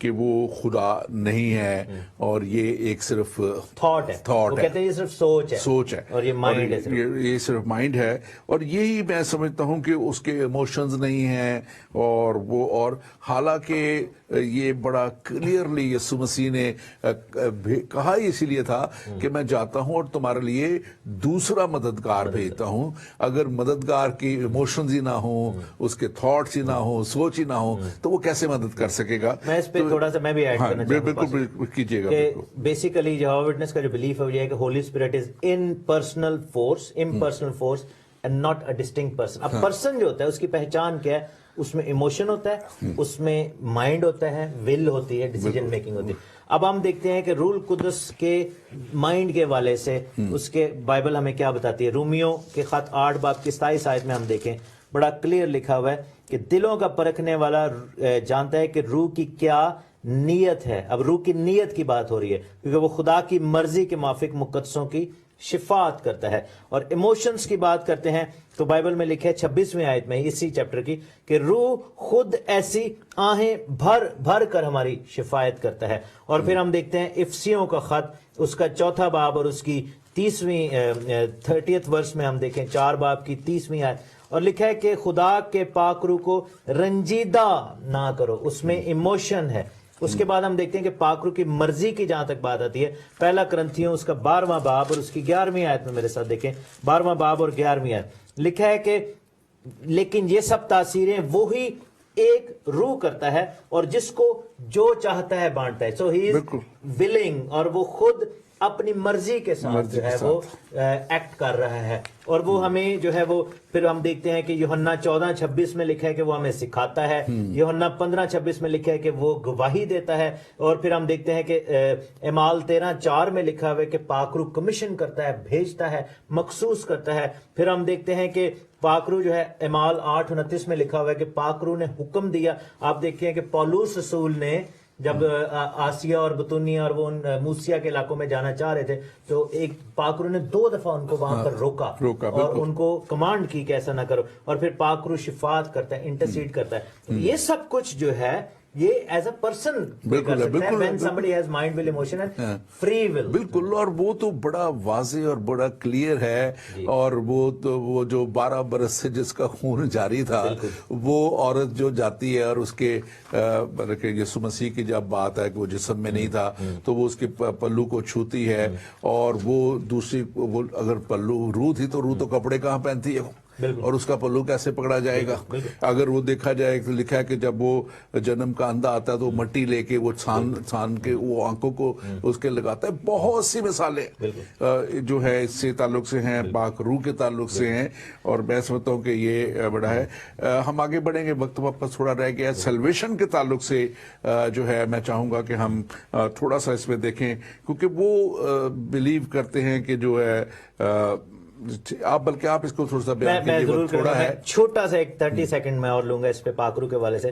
کہ وہ خدا نہیں ہے اور یہ ایک صرف تھاٹ ہے، وہ کہتے ہیں یہ صرف سوچ ہے اور یہ مائنڈ ہے، یہ صرف مائنڈ ہے، اور یہی میں سمجھتا ہوں کہ اس کے ایموشنز نہیں ہیں، اور حالانکہ یہ بڑا کلیئرلی یسوع مسیح نے کہا اسی لیے تھا کہ میں جاتا ہوں اور تمہارے لیے دوسرا مددگار بھیجتا ہوں. اگر مددگار کی ایموشنز ہی نہ ہوں، اس کے تھاٹس ہی نہ ہوں، سوچ ہی نہ ہوں، تو وہ کیسے مدد کر سکے گا؟ میں اس پہ تھوڑا سا میں بھی ایڈ کرنا چاہوں گا، بالکل کیجیے گا. کہ بیسیکلی یہوہ وٹنس کا جو بلیف ہے وہ یہ ہے کہ Holy Spirit is impersonal force and not a distinct person. اب پرسن جو ہوتا ہے اس کی پہچان کیا ہے؟ اس میں ایموشن ہوتا ہے، اس میں مائنڈ ہوتا ہے، ول ہوتی ہے، ڈیسیجن میکنگ ہوتی ہے. اب ہم دیکھتے ہیں کہ روح القدس کے مائنڈ کے والے سے اس کے بائبل ہمیں کیا بتاتی ہے. رومیو کے خط 8 باب کی 27 آیت میں ہم دیکھیں بڑا کلیئر لکھا ہوا ہے کہ دلوں کا پرکھنے والا جانتا ہے کہ روح کی کیا نیت ہے. اب روح کی نیت کی بات ہو رہی ہے کیونکہ وہ خدا کی مرضی کے موافق مقدسوں کی شفاعت کرتا ہے. اور ایموشنز کی بات کرتے ہیں تو بائبل میں لکھا ہے 26ویں آیت میں اسی چیپٹر کی کہ روح خود ایسی آہیں بھر بھر کر ہماری شفاعت کرتا ہے. اور پھر ہم دیکھتے ہیں افسیوں کا خط اس کا 4 باب اور اس کی 30 ورس میں ہم دیکھیں 4 باب کی 30 آیت، اور لکھا ہے کہ خدا کے پاک روح کو رنجیدہ نہ کرو. اس میں ایموشن ہے. اس کے بعد ہم دیکھتے ہیں کہ پاک روح کی مرضی کی جہاں تک بات آتی ہے، پہلا کرنتھیوں اس کا 12واں باب اور اس کی 11ویں آیت میں میرے ساتھ دیکھیں 12واں باب اور 11ویں آیت لکھا ہے کہ لیکن یہ سب تاثیریں وہی ایک روح کرتا ہے اور جس کو جو چاہتا ہے بانٹتا ہے. سو ہی از ولنگ، اور وہ خود اپنی مرضی کے ساتھ جو ہے وہ ایکٹ کر رہا ہے. اور وہ ہمیں جو ہے وہ پھر ہم دیکھتے ہیں کہ یوحنا 14:26 میں لکھا ہے کہ وہ ہمیں سکھاتا ہے. یوحنا 15:26 میں لکھا ہے کہ وہ گواہی دیتا ہے. اور پھر ہم دیکھتے ہیں کہ اعمال 13:4 میں لکھا ہوا ہے کہ پاک روح کمیشن کرتا ہے، بھیجتا ہے، مخصوص کرتا ہے. پھر ہم دیکھتے ہیں کہ پاک روح جو ہے اعمال 8:29 میں لکھا ہوا ہے کہ پاک روح نے حکم دیا. آپ دیکھیں کہ پولس رسول نے جب آسیا اور بطونیہ اور وہ موسیہ کے علاقوں میں جانا چاہ رہے تھے تو ایک پاک روح نے 2 دفعہ ان کو وہاں پر روکا اور ان کو کمانڈ کی کہ ایسا نہ کرو. اور پھر پاک روح شفاعت کرتا ہے، انٹرسیڈ کرتا ہے. یہ سب کچھ جو ہے یہ ایز اے پرسن کر سکتا ہے when somebody has mind will emotion and free will. بالکل، اور وہ تو بڑا واضح اور بڑا کلیئر ہے. اور وہ جو 12 برس سے جس کا خون جاری تھا وہ عورت جو جاتی ہے اور اس کے یسوع مسیح کی جب بات ہے کہ وہ جسم میں نہیں تھا تو وہ اس کے پلو کو چھوتی ہے، اور وہ دوسری اگر پلو روح تھی تو روح تو کپڑے کہاں پہنتی ہے اور اس کا پلو کیسے پکڑا جائے گا؟ اگر وہ دیکھا جائے تو لکھا ہے کہ جب وہ جنم کا اندھا آتا ہے تو مٹی لے کے وہ چھان کے وہ آنکھوں کو اس کے لگاتا ہے. بہت سی مثالیں جو ہے اس سے تعلق سے ہیں، پاک روح کے تعلق سے ہیں، اور میں سمجھتا ہوں کہ یہ بڑا ہے. ہم آگے بڑھیں گے، وقت واپس تھوڑا رہ گیا. سیلویشن کے تعلق سے جو ہے میں چاہوں گا کہ ہم تھوڑا سا اس میں دیکھیں، کیونکہ وہ بلیو کرتے ہیں کہ جو ہے بلکہ آپ اس کو تھوڑا سا بیان کیجئے، تھوڑا ہے چھوٹا سا ایک 30 سیکنڈ میں اور لوں گا اس پہ پاک روح کے والے سے.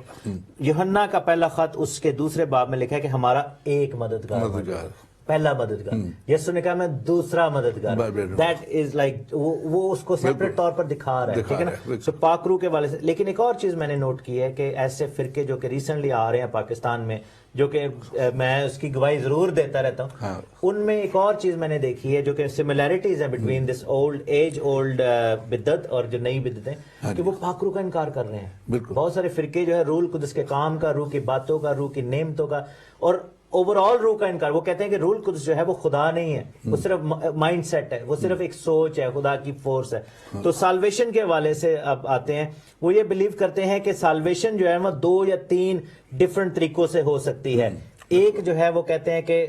یوحنا کا پہلا خط اس کے 2 باب میں لکھا ہے کہ ہمارا ایک مددگار، پہلا مددگار. یسوع نے کہا میں دوسرا مددگار. دیٹ از لائک وہ اس کو سیپریٹ طور پر دکھا رہا ہے، ٹھیک ہے نا. تو پاک روح کے والے سے. لیکن ایک اور چیز میں نے نوٹ کی ہے کہ ایسے فرقے جو کہ ریسنٹلی آ رہے ہیں پاکستان میں، جو کہ میں اس کی گواہی ضرور دیتا رہتا ہوں، ان میں ایک اور چیز میں نے دیکھی ہے جو کہ سملیرٹیز ہیں بٹوین دس اولڈ بدعت اور جو نئی بدعتیں، کہ وہ پاک روح کا انکار کر رہے ہیں. بہت سارے فرقے جو ہے روح القدس کے کام کا، روح کی باتوں کا، روح کی نعمتوں کا، اور اوور آل روح کا انکار. وہ کہتے ہیں کہ روح القدس جو ہے وہ خدا نہیں ہے، وہ صرف مائنڈ سیٹ ہے، وہ صرف ایک سوچ ہے، خدا کی فورس ہے. تو سالویشن کے حوالے سے اب آتے ہیں. وہ یہ بلیو کرتے ہیں کہ سالویشن جو ہے وہ 2 یا 3 ڈفرنٹ طریقوں سے ہو سکتی ہے. ایک جو ہے وہ کہتے ہیں کہ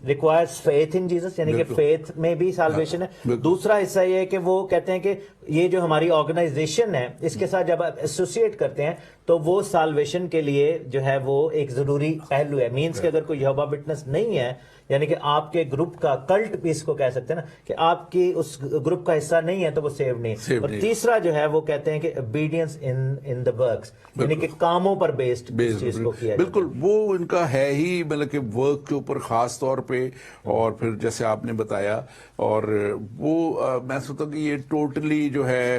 ریکوائرز فیتھ ان جیسس، یعنی کہ فیتھ میں بھی سالویشن ہے. دوسرا حصہ یہ ہے کہ وہ کہتے ہیں کہ یہ جو ہماری آرگنائزیشن ہے اس کے ساتھ جب آپ ایسوسیٹ کرتے ہیں تو وہ سالویشن کے لیے جو ہے وہ ایک ضروری پہلو ہے. مینس کہ اگر کوئی یہوہ وٹنس نہیں ہے، یعنی کہ آپ کے گروپ کا کلٹ بھی اس کو کہہ سکتے ہیں نا، کہ آپ کی اس گروپ کا حصہ نہیں ہے تو وہ سیو نہیں. اور تیسرا جو ہے وہ کہتے ہیں کہ obedience in the works، یعنی کہ کاموں پر بیسڈ چیز کو کیا. بالکل، وہ ان کا ہے ہی مطلب کہ ورک کے اوپر خاص طور پہ. اور پھر جیسے آپ نے بتایا، اور وہ میں سوچتا ہوں کہ یہ ٹوٹلی جو ہے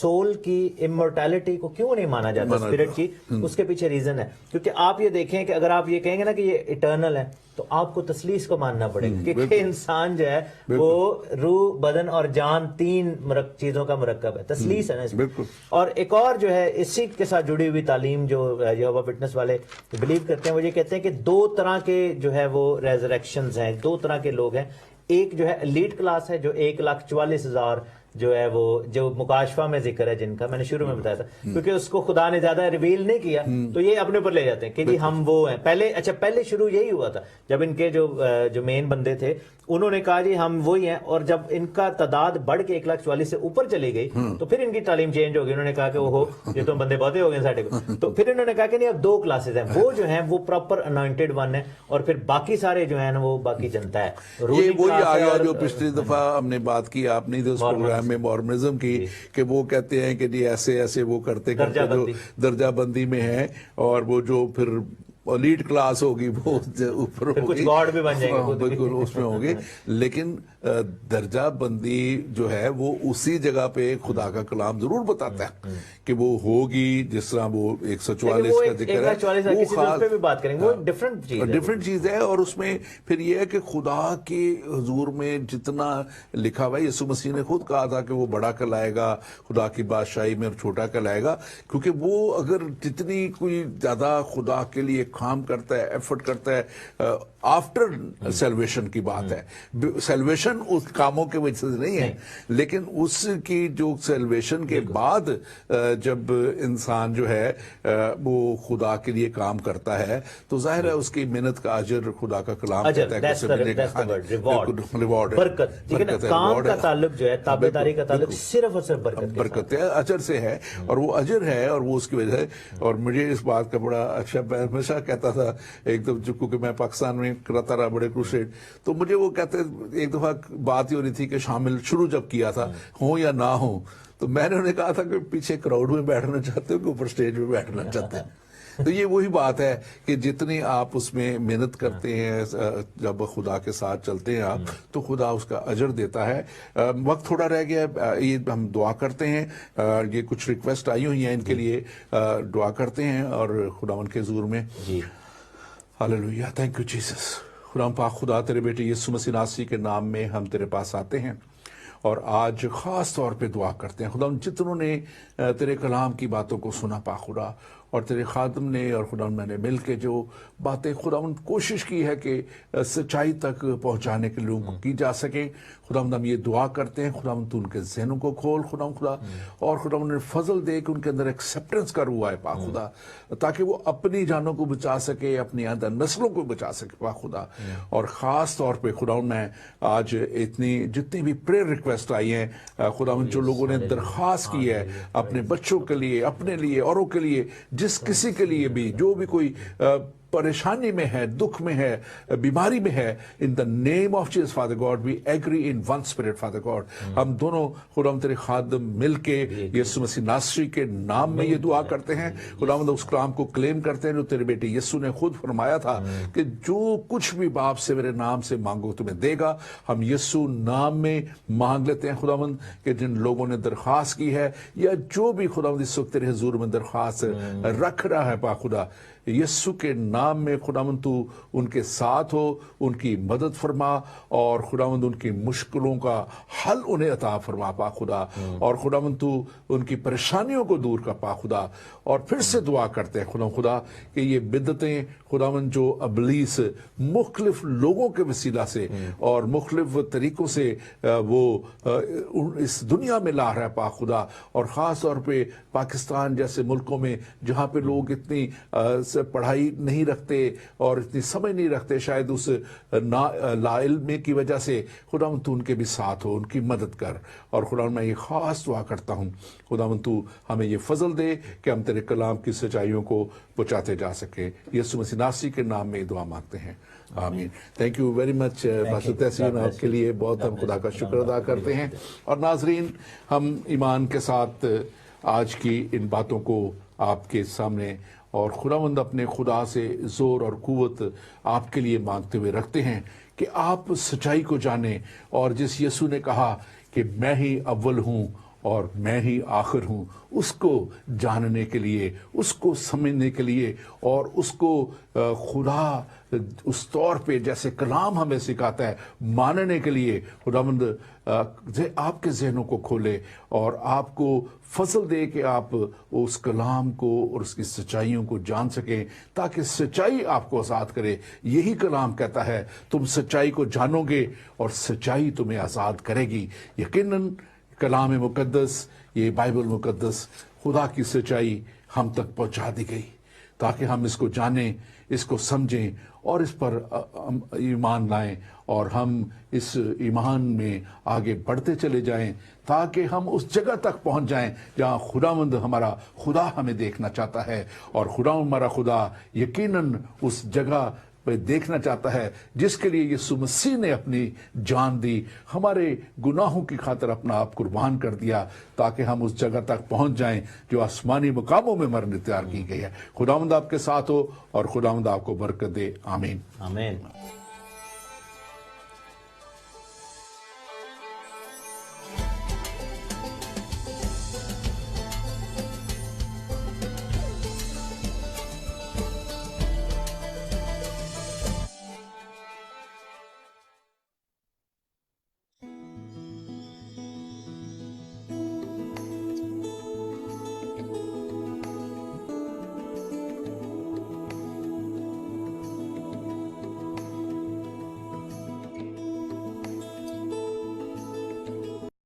سول کی امورٹیلٹی کو کیوں نہیں مانا جاتا اسپرٹ کی؟ اس کے پیچھے ریزن ہے، کیونکہ آپ یہ دیکھیں کہ اگر آپ یہ کہیں گے نا کہ یہ اٹرنل ہے تو آپ کو تسلیس کو ماننا پڑے گا، کیونکہ انسان جو ہے وہ روح، بدن اور جان، تین چیزوں کا مرکب ہے، تسلیس ہے نا اس میں۔ اور ایک اور جو ہے اسی کے ساتھ جڑی ہوئی تعلیم جو یہوہ وٹنس والے بلیو کرتے ہیں، وہ یہ کہتے ہیں کہ دو طرح کے جو ہے وہ ریزریکشنز ہیں، دو طرح کے لوگ ہیں۔ ایک جو ہے ایلیٹ کلاس ہے جو 1,44,000 جو ہے وہ جو مکاشفہ میں ذکر ہے جن کا میں نے شروع میں بتایا تھا، کیونکہ اس کو خدا نے زیادہ ریویل نہیں کیا تو یہ اپنے اوپر لے جاتے ہیں کہ جی ہم وہ ہیں۔ پہلے شروع یہی ہوا تھا جب ان کے جو مین بندے تھے انہوں نے کہا جی ہم وہی ہیں، اور جب ان کا تعداد بڑھ کے 1,44,000 سے اوپر چلی گئی تو پھر ان کی تعلیم چینج ہو گئی، انہوں نے کہا کہ وہ یہ تو بندے بہتے ہو گئے ساڈے کو، تو پھر انہوں نے کہا کہ نہیں اب 2 کلاسز ہیں، وہ جو ہیں وہ پراپر انوائنٹڈ ون ہے، اور پھر باقی سارے جو ہیں وہ باقی جنتا ہے۔ یہ وہی آ گیا جو پچھلی دفعہ ہم نے بات کی، آپ نے اس پروگرام میں مورمنزم کی، کہ وہ کہتے ہیں کہ جی ایسے وہ کرتے جو درجہ بندی میں ہیں، اور وہ جو پھر لیڈ کلاس ہوگی وہ اوپر ہوگی، کچھ گاڈ بھی بن جائیں گے، بالکل اس میں ہوں گے، لیکن درجہ بندی جو ہے وہ اسی جگہ پہ خدا کا کلام ضرور بتاتا ہے کہ وہ ہوگی، جس طرح وہ 144 کا ذکر ہے، وہ خاص وہ ڈفرنٹ چیز ہے۔ اور اس میں پھر یہ ہے کہ خدا کے حضور میں جتنا لکھا ہوا ہے، یسوع مسیح نے خود کہا تھا کہ وہ بڑا کہلائے گا خدا کی بادشاہی میں اور چھوٹا کہلائے گا، کیونکہ وہ اگر جتنی کوئی زیادہ خدا کے لیے کام کرتا ہے، ایفرٹ کرتا ہے، آفٹر سیلویشن کی بات ہے، سیلویشن اس کاموں کے وجہ سے نہیں ہے، لیکن اس کی جو سیلویشن کے بعد جب انسان جو ہے وہ خدا کے لیے کام کرتا ہے تو ظاہر ہے اس کی محنت کا اجر خدا کا کلام کہتا ہے کہ اسے ملے گا، ریوارڈ، برکت۔ کام کا تعلق جو ہے، تابعداری کا تعلق صرف اور صرف برکت ہے، اجر سے ہے، اور وہ اجر ہے اور وہ اس کی وجہ ہے۔ اور مجھے اس بات کا بڑا اچھا، میں ہمیشہ کہتا تھا ایک دفعہ کیونکہ میں پاکستان میں کرتا رہا بڑے کروسیڈ، تو مجھے وہ کہتے ایک دفعہ بات ہی ہو رہی تھی کہ شامل شروع جب کیا تھا ہوں یا نہ ہوں، تو میں نے انہیں کہا تھا کہ پیچھے کراؤڈ میں بیٹھنا چاہتے ہو کہ اوپر سٹیج میں بیٹھنا چاہتے ہیں؟ تو یہ وہی بات ہے کہ جتنی آپ اس میں محنت کرتے ہیں، جب خدا کے ساتھ چلتے ہیں آپ، تو خدا اس کا اجر دیتا ہے۔ وقت تھوڑا رہ گیا، یہ ہم دعا کرتے ہیں، یہ کچھ ریکویسٹ آئی ہوئی ہیں ان کے لیے، دعا کرتے ہیں اور خدا ان کے حضور میں۔ ہاللیلویہ، تھینک یو جیسس۔ خدا پاک خدا، تیرے بیٹے یسوع مسیح ناصری کے نام میں ہم تیرے پاس آتے ہیں اور آج خاص طور پہ دعا کرتے ہیں خدا ان جتنوں نے تیرے کلام کی باتوں کو سنا پاک خدا، اور تیرے خادم نے اور خدا میں نے مل کے جو باتیں خدا ان کوشش کی ہے کہ سچائی تک پہنچانے کے لوگوں کو کی جا سکیں، خدا ہم یہ دعا کرتے ہیں خدا تو ان کے ذہنوں کو کھول خدا، اور خدا انہیں فضل دے کہ ان کے اندر ایکسیپٹنس کا روح آئے پاک خدا، تاکہ وہ اپنی جانوں کو بچا سکے، اپنی آئندہ نسلوں کو بچا سکے پاک خدا۔ اور خاص طور پہ خدا میں آج جتنی بھی پریئر ریکویسٹ آئی ہیں خدا، جو لوگوں نے درخواست کی ہے اپنے بچوں کے لیے، اپنے لیے، اوروں کے لیے، جس کسی کے لیے بھی جو بھی کوئی پریشانی میں ہے، دکھ میں ہے، بیماری میں ہے، in the name of Jesus father God we agree in one spirit father God, ہم دونوں خدا تیرے خادم مل کے یسوع مسیح ناصری کے نام میں یہ دعا کرتے ہیں خدا، اس کلام کو کلیم کرتے ہیں جو تیرے بیٹے یسوع نے خود فرمایا تھا کہ جو کچھ بھی باپ سے میرے نام سے مانگو تمہیں دے گا۔ ہم یسوع نام میں مانگ لیتے ہیں خدا کہ جن لوگوں نے درخواست کی ہے یا جو بھی خدا اس وقت تیرے حضور میں درخواست رکھ رہا ہے پاک خدا، یسوع کے نام میں خداوند تو ان کے ساتھ ہو، ان کی مدد فرما، اور خداوند ان کی مشکلوں کا حل انہیں عطا فرما پاک خدا، اور خداوند تو ان کی پریشانیوں کو دور کر پاک خدا۔ اور پھر سے دعا کرتے ہیں خدا کہ یہ بدعتیں خداوند جو ابلیس مختلف لوگوں کے وسیلہ سے اور مختلف طریقوں سے وہ اس دنیا میں لا رہا ہے پاک خدا، اور خاص طور پہ پاکستان جیسے ملکوں میں جہاں پہ لوگ اتنی پڑھائی نہیں رکھتے اور اتنی سمجھ نہیں رکھتے، شاید اس لا علمی کی وجہ سے خداوند تو ان کے بھی ساتھ ہو، ان کی مدد کر۔ اور خداوند میں یہ خاص دعا کرتا ہوں خداوند تو ہمیں یہ فضل دے کہ ہم تیرے کلام کی سچائیوں کو پہنچاتے جا سکیں۔ یسوع مسیح ناصری کے نام میں دعا مانگتے ہیں، آمین۔ Thank you very much pastor تحسین، آپ کے لیے بہت ہم خدا کا شکر ادا کرتے ہیں۔ اور ناظرین، ہم ایمان کے ساتھ آج کی ان باتوں کو آپ کے سامنے اور خداوند اپنے خدا سے زور اور قوت آپ کے لیے مانگتے ہوئے رکھتے ہیں کہ آپ سچائی کو جانیں، اور جس یسوع نے کہا کہ میں ہی اول ہوں اور میں ہی آخر ہوں، اس کو جاننے کے لیے، اس کو سمجھنے کے لیے اور اس کو خدا اس طور پہ جیسے کلام ہمیں سکھاتا ہے ماننے کے لیے خداوند آپ کے ذہنوں کو کھولے اور آپ کو فضل دے کہ آپ اس کلام کو اور اس کی سچائیوں کو جان سکیں، تاکہ سچائی آپ کو آزاد کرے۔ یہی کلام کہتا ہے تم سچائی کو جانو گے اور سچائی تمہیں آزاد کرے گی۔ یقیناً کلام مقدس، یہ بائبل مقدس، خدا کی سچائی ہم تک پہنچا دی گئی تاکہ ہم اس کو جانیں، اس کو سمجھیں اور اس پر ایمان لائیں اور ہم اس ایمان میں آگے بڑھتے چلے جائیں تاکہ ہم اس جگہ تک پہنچ جائیں جہاں خداوند ہمارا خدا ہمیں دیکھنا چاہتا ہے، اور خدا ہمارا خدا یقیناً اس جگہ پہ دیکھنا چاہتا ہے جس کے لیے یسوع مسیح نے اپنی جان دی، ہمارے گناہوں کی خاطر اپنا آپ قربان کر دیا تاکہ ہم اس جگہ تک پہنچ جائیں جو آسمانی مقاموں میں مرنے تیار کی گئی ہے۔ خداوند آپ کے ساتھ ہو اور خداوند آپ کو برکت دے، آمین۔ آمین۔